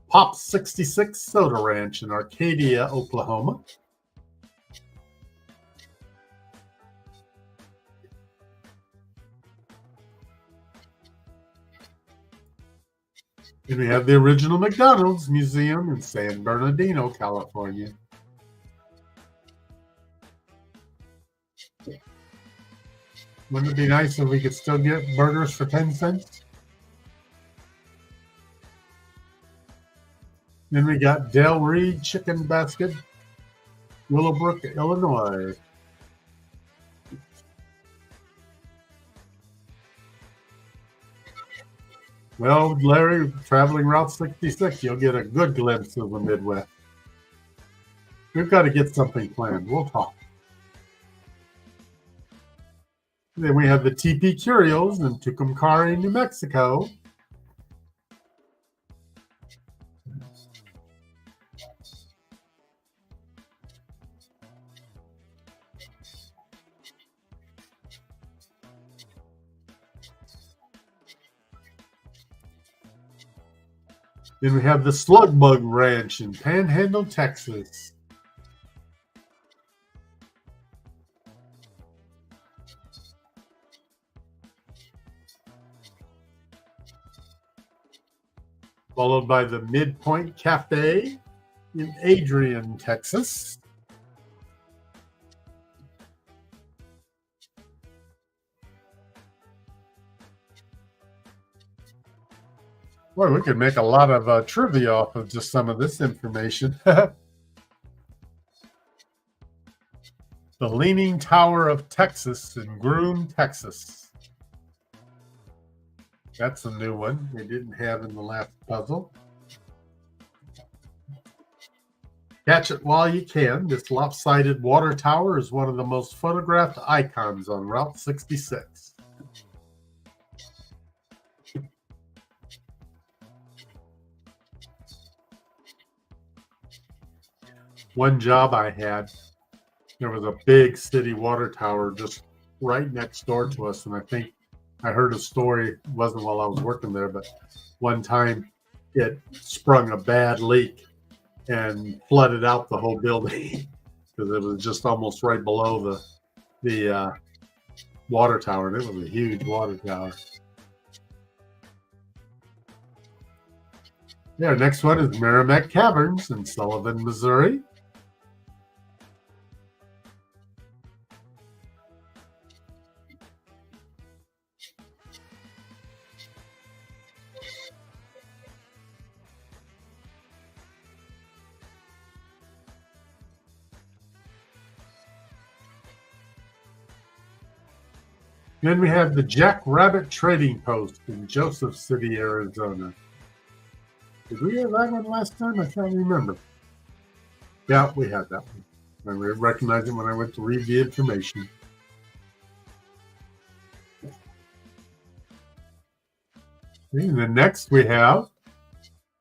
Speaker 1: Pop 66 Soda Ranch in Arcadia, Oklahoma. And we have the original McDonald's Museum in San Bernardino, California. Wouldn't it be nice if we could still get burgers for 10 cents? Then we got Del Reed Chicken Basket, Willowbrook, Illinois. Well, Larry, traveling Route 66, you'll get a good glimpse of the Midwest. We've got to get something planned. We'll talk. Then we have the TP Curios in Tucumcari, New Mexico. Then we have the Slug Bug Ranch in Panhandle, Texas. Followed by the Midpoint Cafe in Adrian, Texas. Boy, we could make a lot of trivia off of just some of this information. The Leaning Tower of Texas in Groom, Texas. That's a new one we didn't have in the last puzzle. Catch it while you can. This lopsided water tower is one of the most photographed icons on Route 66. One job I had, there was a big city water tower just right next door to us, and I think I heard a story, it wasn't while I was working there, but one time it sprung a bad leak and flooded out the whole building because it was just almost right below the water tower, and it was a huge water tower. Yeah, next one is Merrimack Caverns in Sullivan, Missouri. Then we have the Jack Rabbit Trading Post in Joseph City, Arizona. Did we have that one last time? I can't remember. Yeah, we had that one. I recognized it when I went to read the information. And then next we have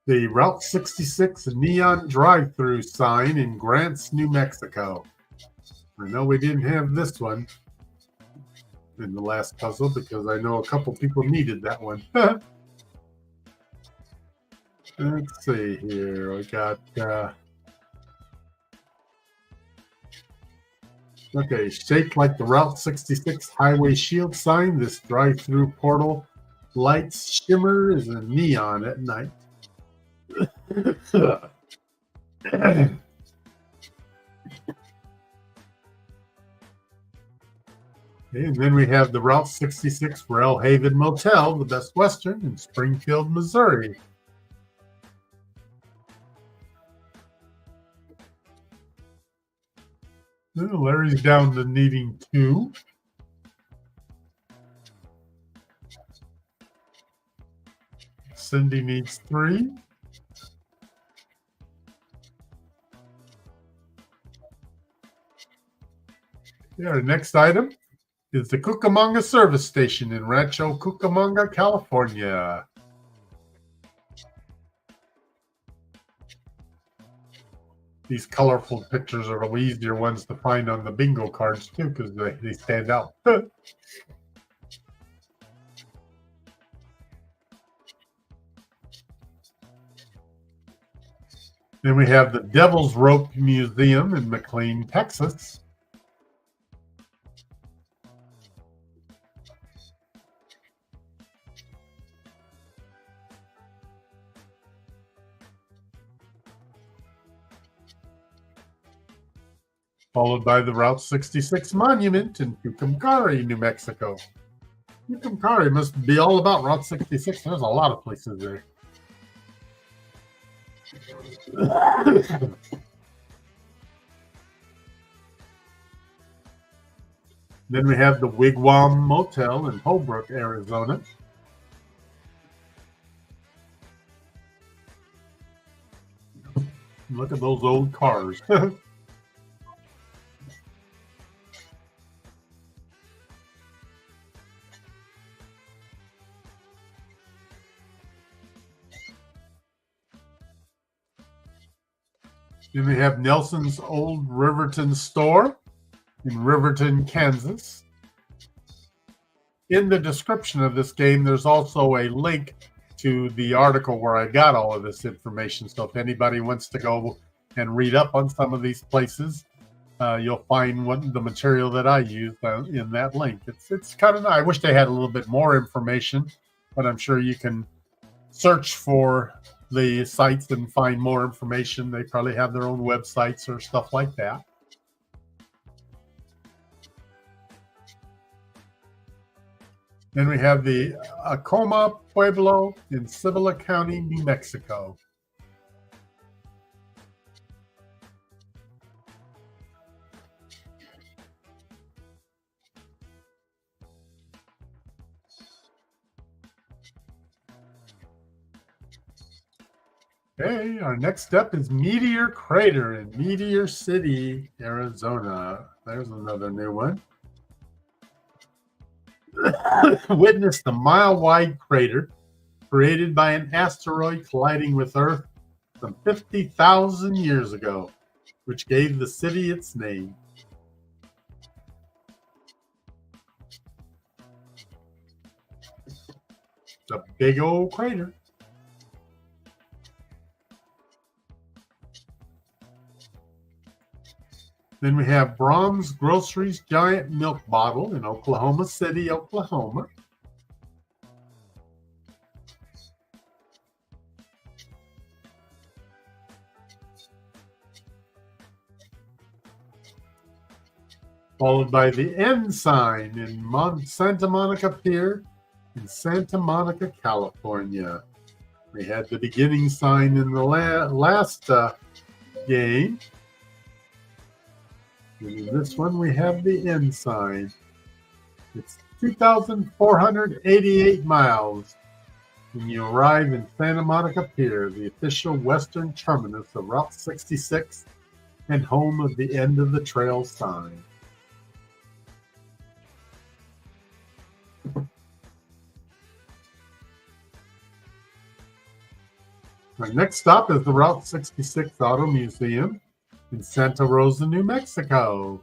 Speaker 1: the Route 66 neon drive-through sign in Grants, New Mexico. I know we didn't have this one in the last puzzle because I know a couple people needed that one. Let's see here. We got okay, shaped like the Route 66 highway shield sign, this drive-through portal lights shimmer as a neon at night. And then we have the Route 66 Rail Haven Motel, the Best Western in Springfield, Missouri. Larry's down to needing 2. Cindy needs 3. Yeah, our next item is the Cucamonga Service Station in Rancho Cucamonga, California. These colorful pictures are the easier ones to find on the bingo cards, too, because they stand out. Then we have the Devil's Rope Museum in McLean, Texas. followed by the Route 66 Monument in Tucumcari, New Mexico. Tucumcari must be all about Route 66. There's a lot of places there. Then we have the Wigwam Motel in Holbrook, Arizona. Look at those old cars. Then we have Nelson's Old Riverton Store in Riverton, Kansas. In the description of this game, there's also a link to the article where I got all of this information. So if anybody wants to go and read up on some of these places, you'll find the material that I used in that link. It's kind of nice. I wish they had a little bit more information, but I'm sure you can search for the sites and find more information. They probably have their own websites or stuff like that. Then we have the Acoma Pueblo in Civila County, New Mexico. Okay, our next step is Meteor Crater in Meteor City, Arizona. There's another new one. Witness the mile-wide crater created by an asteroid colliding with Earth some 50,000 years ago, which gave the city its name. It's a big old crater. Then we have Brahms Groceries Giant Milk Bottle in Oklahoma City, Oklahoma. Followed by the N sign in Santa Monica Pier in Santa Monica, California. We had the beginning sign in the last game. In this one, we have the end sign. It's 2,488 miles when you arrive in Santa Monica Pier, the official western terminus of Route 66 and home of the end of the trail sign. Our next stop is the Route 66 Auto Museum in Santa Rosa, New Mexico.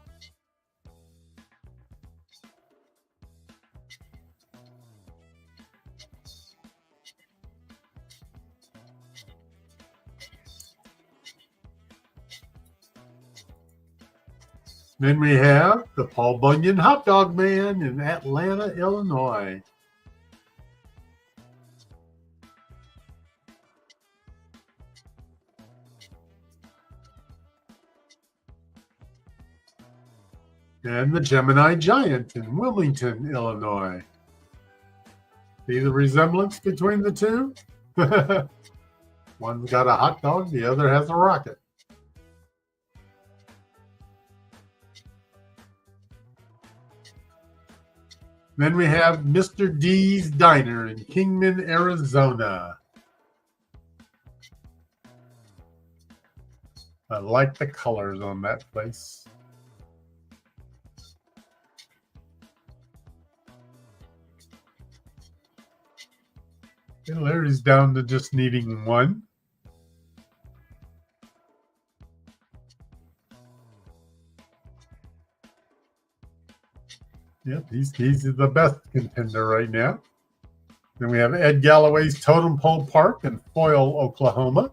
Speaker 1: Then we have the Paul Bunyan Hot Dog Man in Atlanta, Illinois. And the Gemini Giant in Wilmington, Illinois. See the resemblance between the two? One's got a hot dog, the other has a rocket. Then we have Mr. D's Diner in Kingman, Arizona. I like the colors on that place. And Larry's down to just needing one. Yep, he's the best contender right now. Then we have Ed Galloway's Totem Pole Park in Foyle, Oklahoma.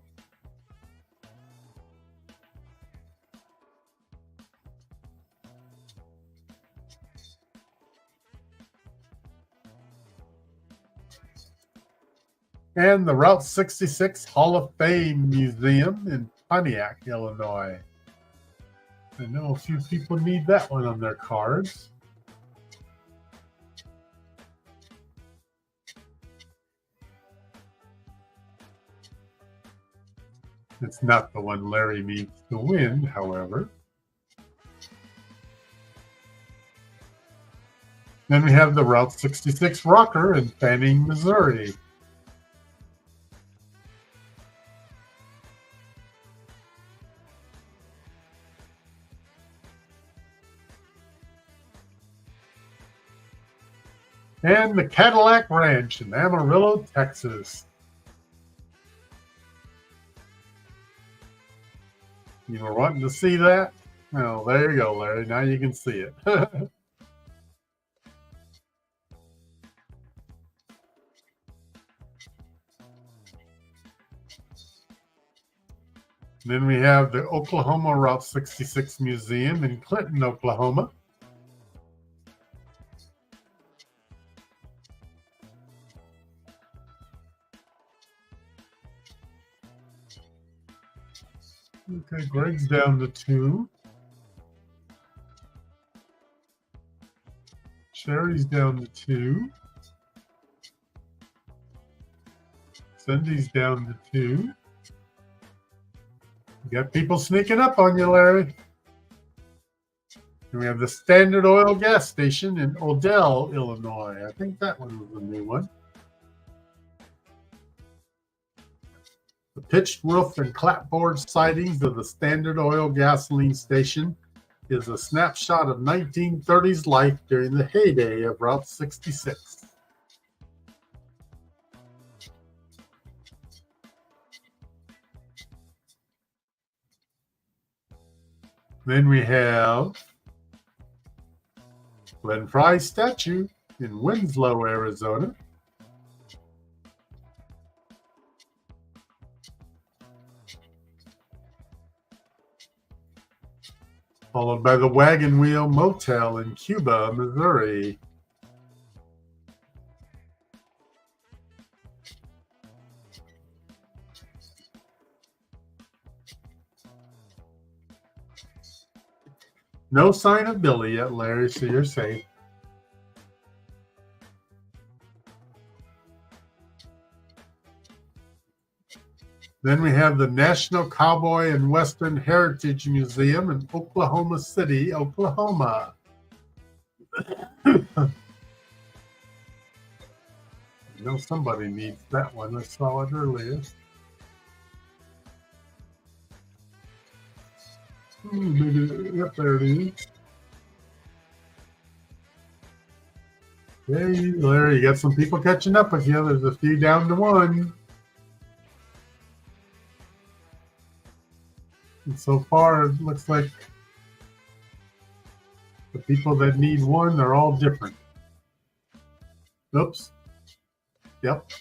Speaker 1: And the Route 66 Hall of Fame Museum in Pontiac, Illinois. I know a few people need that one on their cards. It's not the one Larry needs to win, however. Then we have the Route 66 Rocker in Fanning, Missouri. And the Cadillac Ranch in Amarillo, Texas. You were wanting to see that? Well, there you go, Larry. Now you can see it. Then we have the Oklahoma Route 66 Museum in Clinton, Oklahoma. Okay, Greg's down to 2. Sherry's down to 2. Cindy's down to 2. You got people sneaking up on you, Larry. And we have the Standard Oil gas station in Odell, Illinois. I think that one was a new one. The pitched roof and clapboard sidings of the Standard Oil gasoline station is a snapshot of 1930s life during the heyday of Route 66. Then we have Glenn Fry's statue in Winslow, Arizona. Followed by the Wagon Wheel Motel in Cuba, Missouri. No sign of Billy yet, Larry, so you're safe. Then we have the National Cowboy and Western Heritage Museum in Oklahoma City, Oklahoma. I know somebody needs that one. I saw it earlier. Yep, there it is. Hey, Larry, you got some people catching up with you. There's a few down to 1. And so far, it looks like the people that need 1 are all different. Oops. Yep.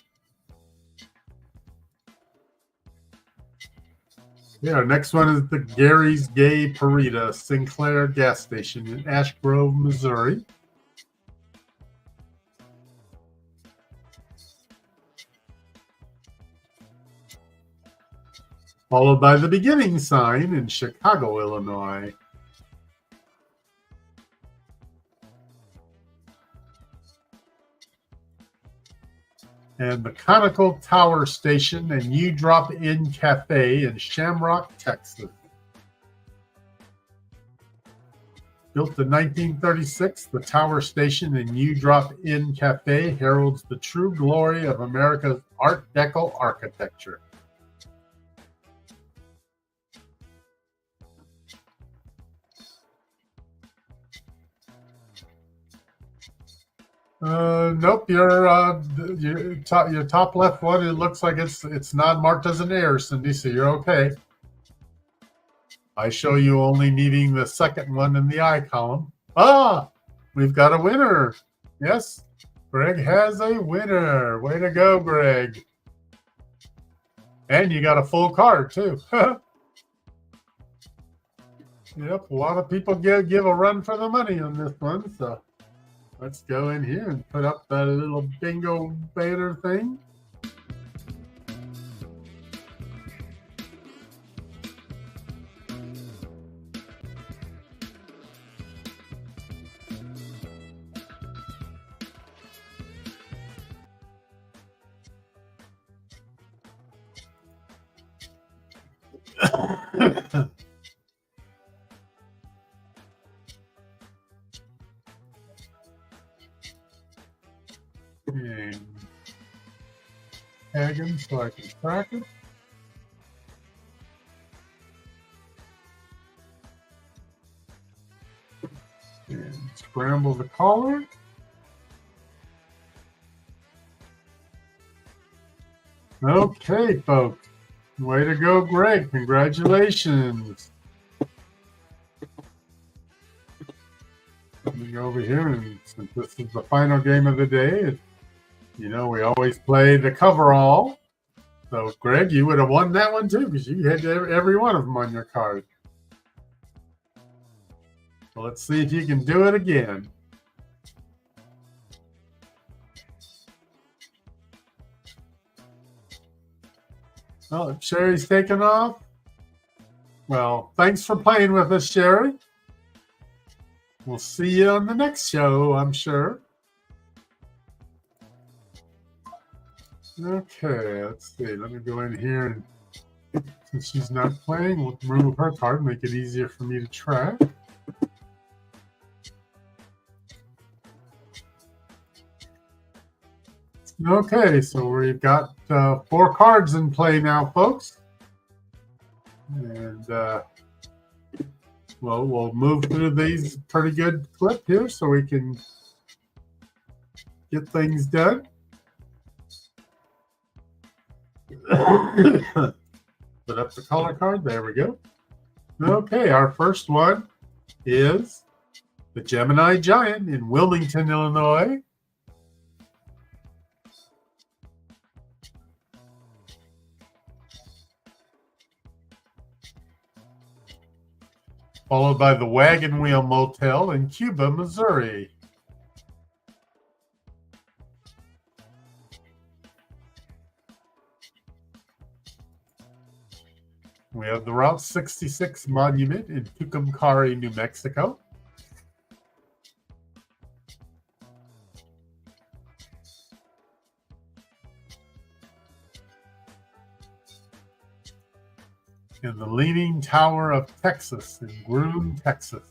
Speaker 1: Yeah, our next one is the Gary's Gay Parita Sinclair gas station in Ash Grove, Missouri. Followed by the Beginning sign in Chicago, Illinois. And the Conical Tower Station and You Drop In Cafe in Shamrock, Texas. Built in 1936, the Tower Station and You Drop In Cafe heralds the true glory of America's Art Deco architecture. Nope. Your top left one. It looks like it's not marked as an error, Cindy. So you're okay. I show you only needing the second one in the I column. Ah, we've got a winner. Yes, Greg has a winner. Way to go, Greg! And you got a full card too. Yep, a lot of people give a run for the money on this one. So. Let's go in here and put up that little bingo banner thing. And tag him so I can track it. And scramble the collar. Okay, folks. Way to go, Greg. Congratulations. Let me go over here, and since this is the final game of the day, you know, we always play the coverall. So, Greg, you would have won that one too because you had every one of them on your card. So let's see if you can do it again. Oh, Sherry's taken off. Well, thanks for playing with us, Sherry. We'll see you on the next show, I'm sure. Okay, let's see. Let me go in here, and since she's not playing, we'll remove her card, make it easier for me to track. Okay, so we've got 4 cards in play now, folks. And well, we'll move through these pretty good clip here so we can get things done. Put up the color card. There we go. Okay, our first one is the Gemini Giant in Wilmington, Illinois. Followed by the Wagon Wheel Motel in Cuba, Missouri. We have the Route 66 Monument in Tucumcari, New Mexico. And the Leaning Tower of Texas in Groom, Texas.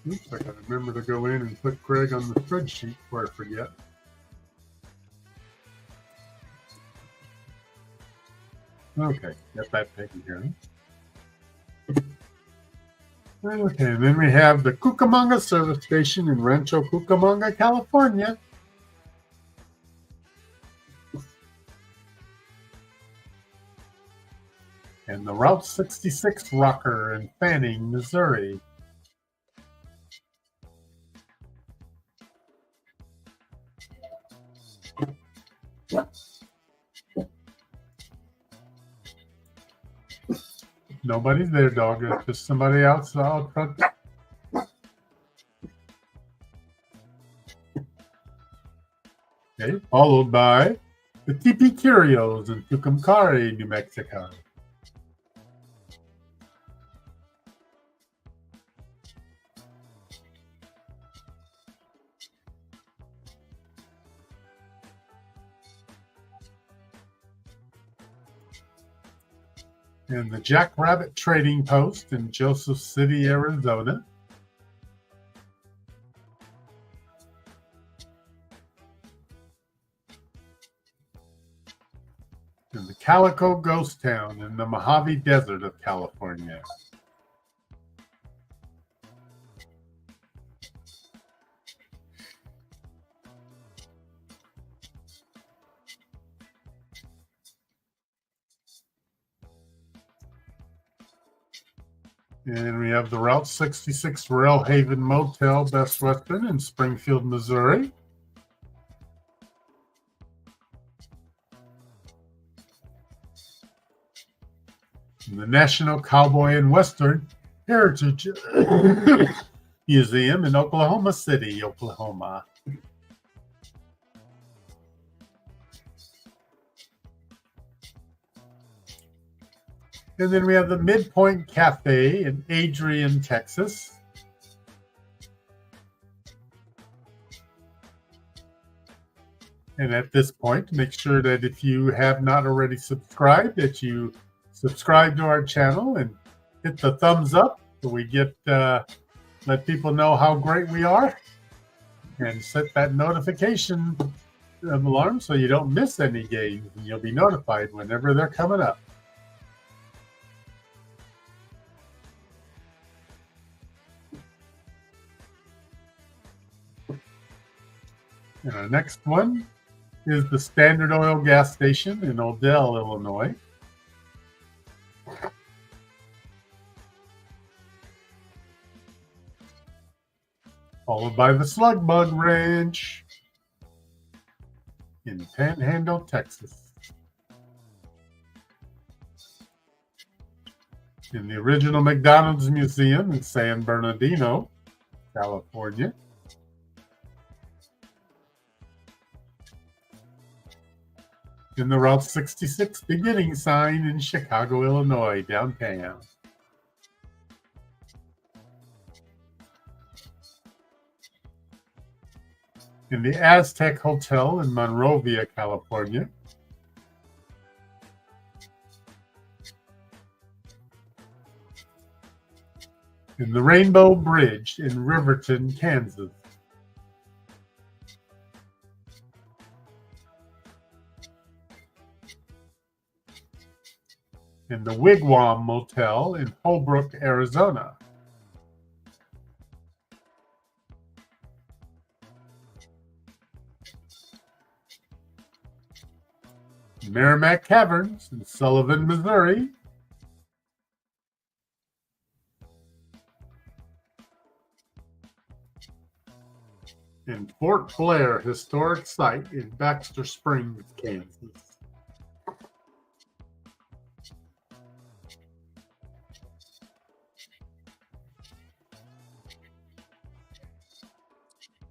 Speaker 1: Oops, I gotta remember to go in and put Greg on the spreadsheet before I forget. Okay, got that taken care of. Okay, and then we have the Cucamonga Service Station in Rancho Cucamonga, California. And the Route 66 Rocker in Fanning, Missouri. Nobody's there, dog. It's just somebody else out front. Okay, followed by the TP Curios in Tucumcari, New Mexico. And the Jackrabbit Trading Post in Joseph City, Arizona. And the Calico Ghost Town in the Mojave Desert of California. And we have the Route 66 Rail Haven Motel, Best Western in Springfield, Missouri. And the National Cowboy and Western Heritage Museum in Oklahoma City, Oklahoma. And then we have the Midpoint Cafe in Adrian, Texas. And at this point, make sure that if you have not already subscribed, that you subscribe to our channel and hit the thumbs up so we get let people know how great we are, and set that notification alarm so you don't miss any games, and you'll be notified whenever they're coming up. And our next one is the Standard Oil gas station in Odell, Illinois. Followed by the Slug Bug Ranch in Panhandle, Texas. In the original McDonald's Museum in San Bernardino, California. In the Route 66 beginning sign in Chicago, Illinois, downtown. In the Aztec Hotel in Monrovia, California. In the Rainbow Bridge in Riverton, Kansas. In the Wigwam Motel in Holbrook, Arizona. Merrimack Caverns in Sullivan, Missouri. And Fort Blair Historic Site in Baxter Springs, Kansas.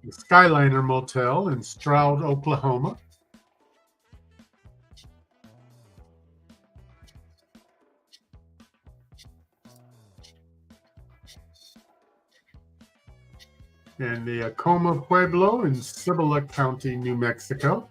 Speaker 1: The Skyliner Motel in Stroud, Oklahoma. And the Acoma Pueblo in Cibola County, New Mexico.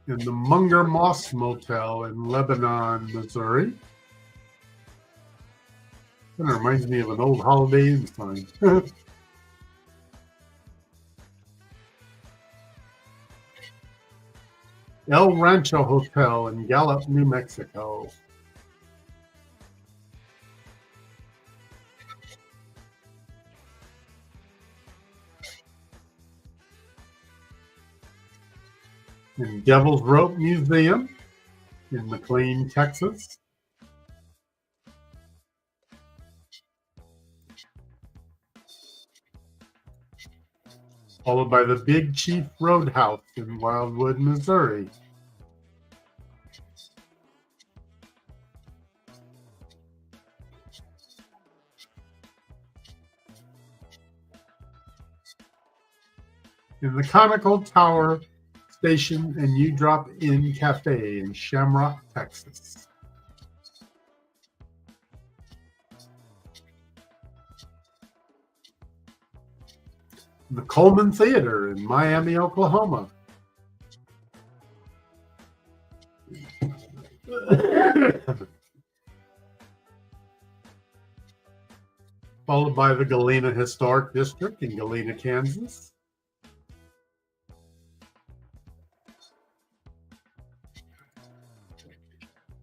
Speaker 1: In the Munger Moss Motel in Lebanon, Missouri. Kind of reminds me of an old Holiday Inn sign. El Rancho Hotel in Gallup, New Mexico. In Devil's Rope Museum in McLean, Texas. Followed by the Big Chief Roadhouse in Wildwood, Missouri. In the Conical Tower Station and You Drop In Cafe in Shamrock, Texas. The Coleman Theater in Miami, Oklahoma. Followed by the Galena Historic District in Galena, Kansas.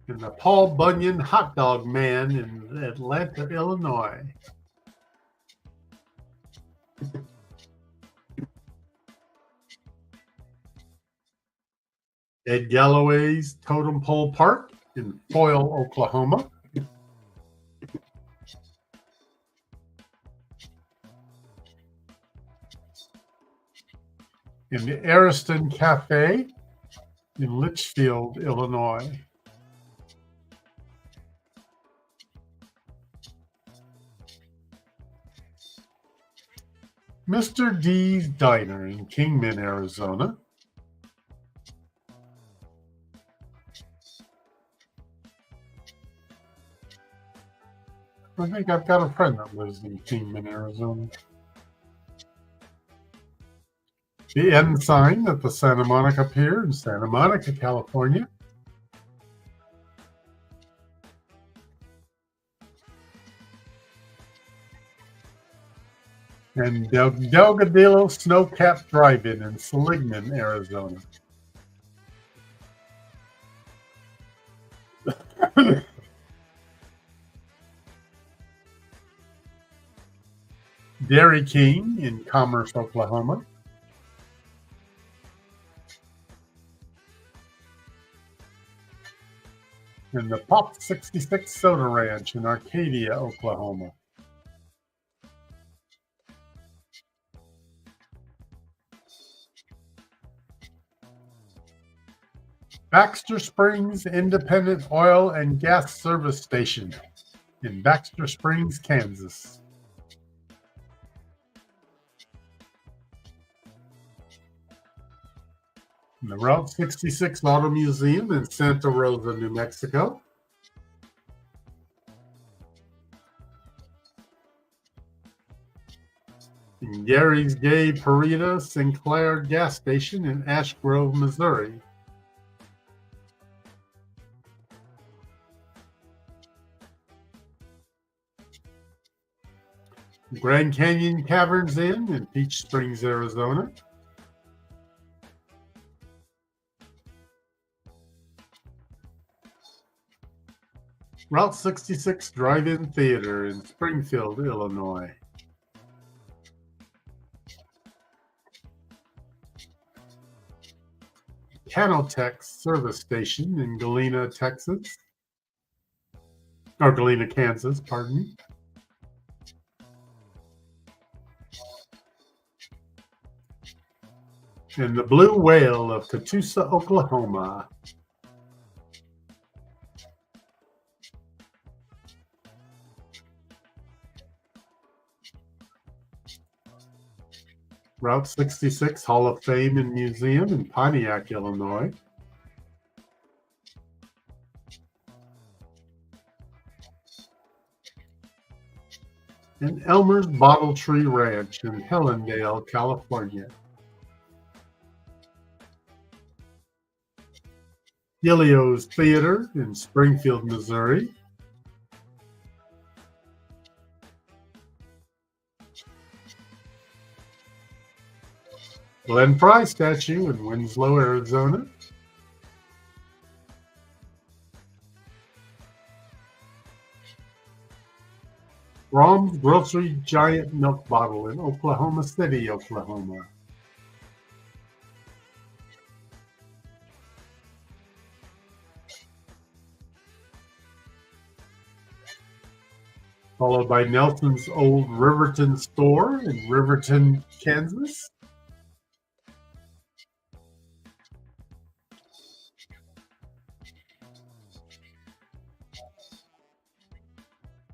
Speaker 1: And the Paul Bunyan Hot Dog Man in Atlanta, Illinois. Ed Galloway's Totem Pole Park in Foyle, Oklahoma. In the Ariston Cafe in Litchfield, Illinois. Mr. D's Diner in Kingman, Arizona. I think I've got a friend that lives in Kingman, Arizona. The Ensign at the Santa Monica Pier in Santa Monica, California. And Delgadillo Snowcap Drive-In in Seligman, Arizona. Dairy King in Commerce, Oklahoma. And the Pop 66 Soda Ranch in Arcadia, Oklahoma. Baxter Springs Independent Oil and Gas Service Station in Baxter Springs, Kansas. And the Route 66 Auto Museum in Santa Rosa, New Mexico. And Gary's Gay Parita Sinclair Gas Station in Ash Grove, Missouri. Grand Canyon Caverns Inn in Peach Springs, Arizona. Route 66 Drive-In Theater in Springfield, Illinois. Canotex Service Station in Galena, Texas. Or Galena, Kansas, pardon me. And the Blue Whale of Catoosa, Oklahoma. Route 66 Hall of Fame and Museum in Pontiac, Illinois. And Elmer's Bottle Tree Ranch in Helendale, California. Gilio's Theater in Springfield, Missouri. Glenn Fry statue in Winslow, Arizona. Brahms Grocery Giant Milk Bottle in Oklahoma City, Oklahoma. Followed by Nelson's Old Riverton Store in Riverton, Kansas.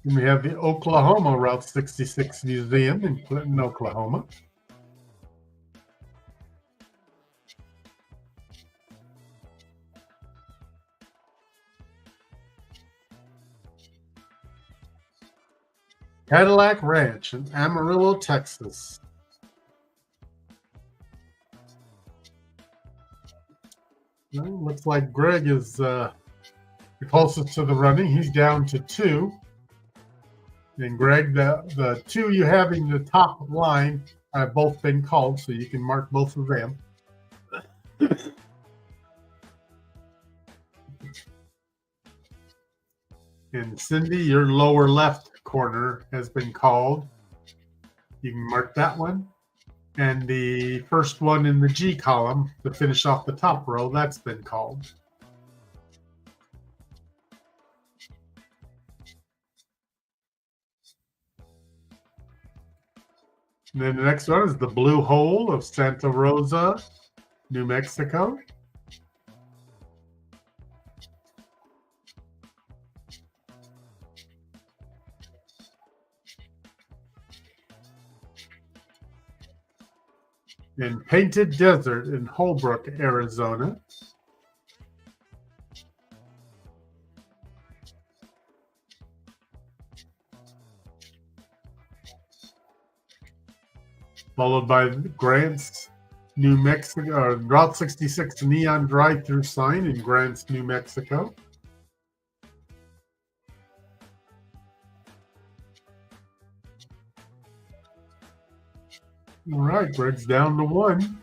Speaker 1: And we have the Oklahoma Route 66 Museum in Clinton, Oklahoma. Cadillac Ranch in Amarillo, Texas. Well, looks like Greg is the closest to the running. He's down to 2. And Greg, the 2 you have in the top line have both been called, so you can mark both of them. And Cindy, your lower left corner has been called. You can mark that one. And the first one in the G column to finish off the top row, that's been called. And then the next one is the Blue Hole of Santa Rosa, New Mexico. and Painted Desert in Holbrook, Arizona. Followed by Grants, New Mexico, Route 66 neon drive-through sign in Grants, New Mexico. All right, Greg's down to one.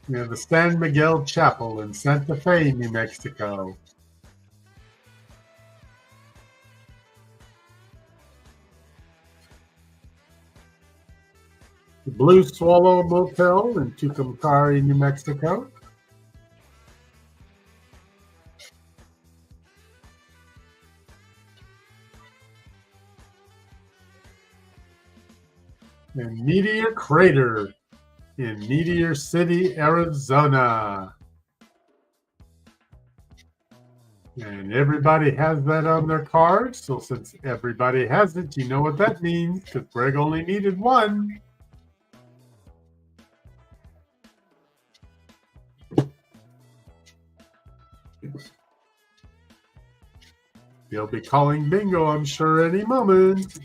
Speaker 1: We have the San Miguel Chapel in Santa Fe, New Mexico. The Blue Swallow Motel in Tucumcari, New Mexico. And Meteor Crater in Meteor City, Arizona. And everybody has that on their card. So since everybody has it, you know what that means, because Greg only needed one. He'll be calling bingo, I'm sure, any moment.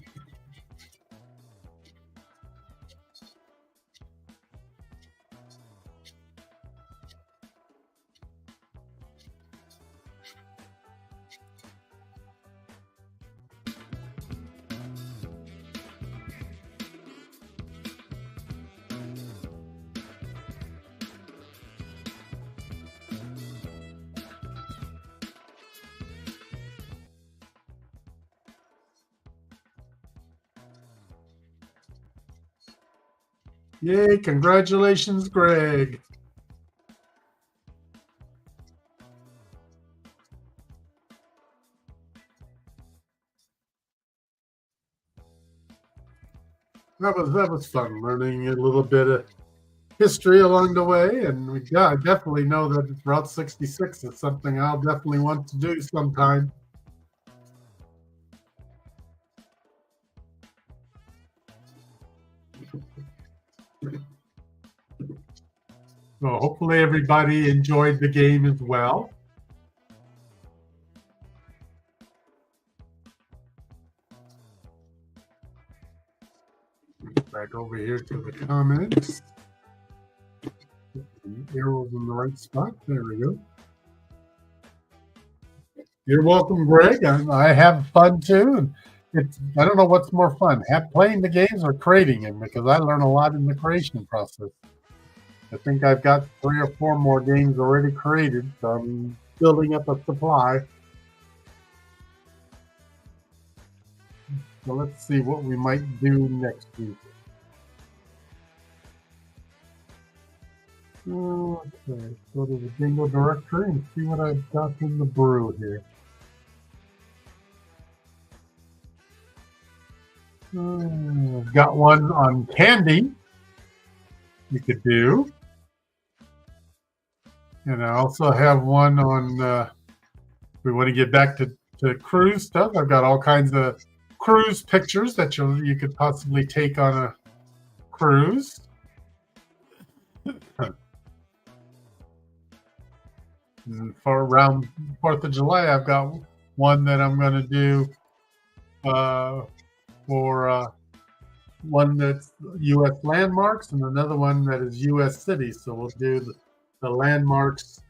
Speaker 1: Yay, congratulations, Greg. That was fun, learning a little bit of history along the way. And I definitely know that Route 66 is something I'll definitely want to do sometime. So hopefully everybody enjoyed the game as well. Back over here to the comments. The arrows in the right spot. There we go. You're welcome, Greg. I have fun too. I don't know what's more fun, playing the games or creating them, because I learn a lot in the creation process. I think I've got 3 or 4 more games already created, so I'm building up a supply. So let's see what we might do next week. Okay, go to the bingo directory and see what I've got in the brew here. I've got one on candy you could do. And I also have one on, we want to get back to cruise stuff. I've got all kinds of cruise pictures that you could possibly take on a cruise. And for around 4th of July, I've got one that I'm going to do for one that's U.S. landmarks and another one that is U.S. cities. So we'll do the landmarks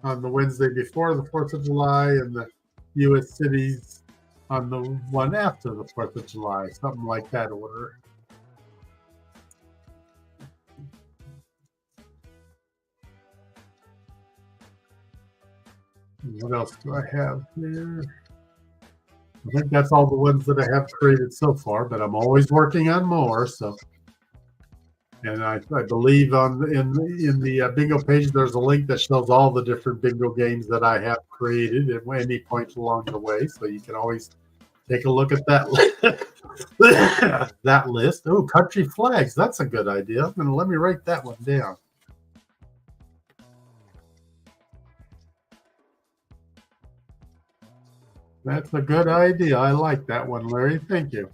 Speaker 1: on the Wednesday before the 4th of July and the U.S. cities on the one after the 4th of July, something like that order. What else do I have here? I think that's all the ones that I have created so far, but I'm always working on more. So, and I believe in the bingo page, there's a link that shows all the different bingo games that I have created at any point along the way. So you can always take a look at that that list. Oh, country flags. That's a good idea. Let me write that one down. That's a good idea. I like that one, Larry. Thank you.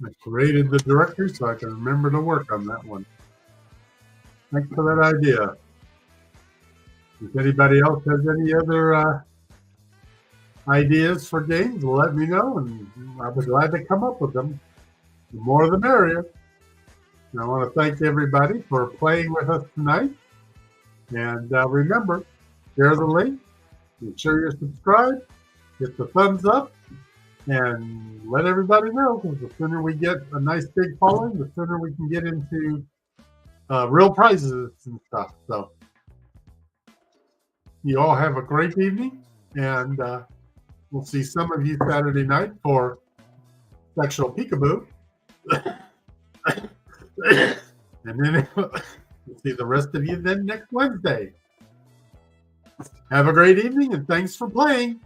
Speaker 1: I created the directory so I can remember to work on that one. Thanks for that idea. If anybody else has any other ideas for games, let me know, and I'll be glad to come up with them. The more the merrier. And I want to thank everybody for playing with us tonight. And remember, share the link, make sure you're subscribed, hit the thumbs up, and let everybody know, because the sooner we get a nice big following, the sooner we can get into real prizes and stuff. So you all have a great evening, and we'll see some of you Saturday night for Sexual Peekaboo. And then we'll see the rest of you then next Wednesday. Have a great evening, and thanks for playing.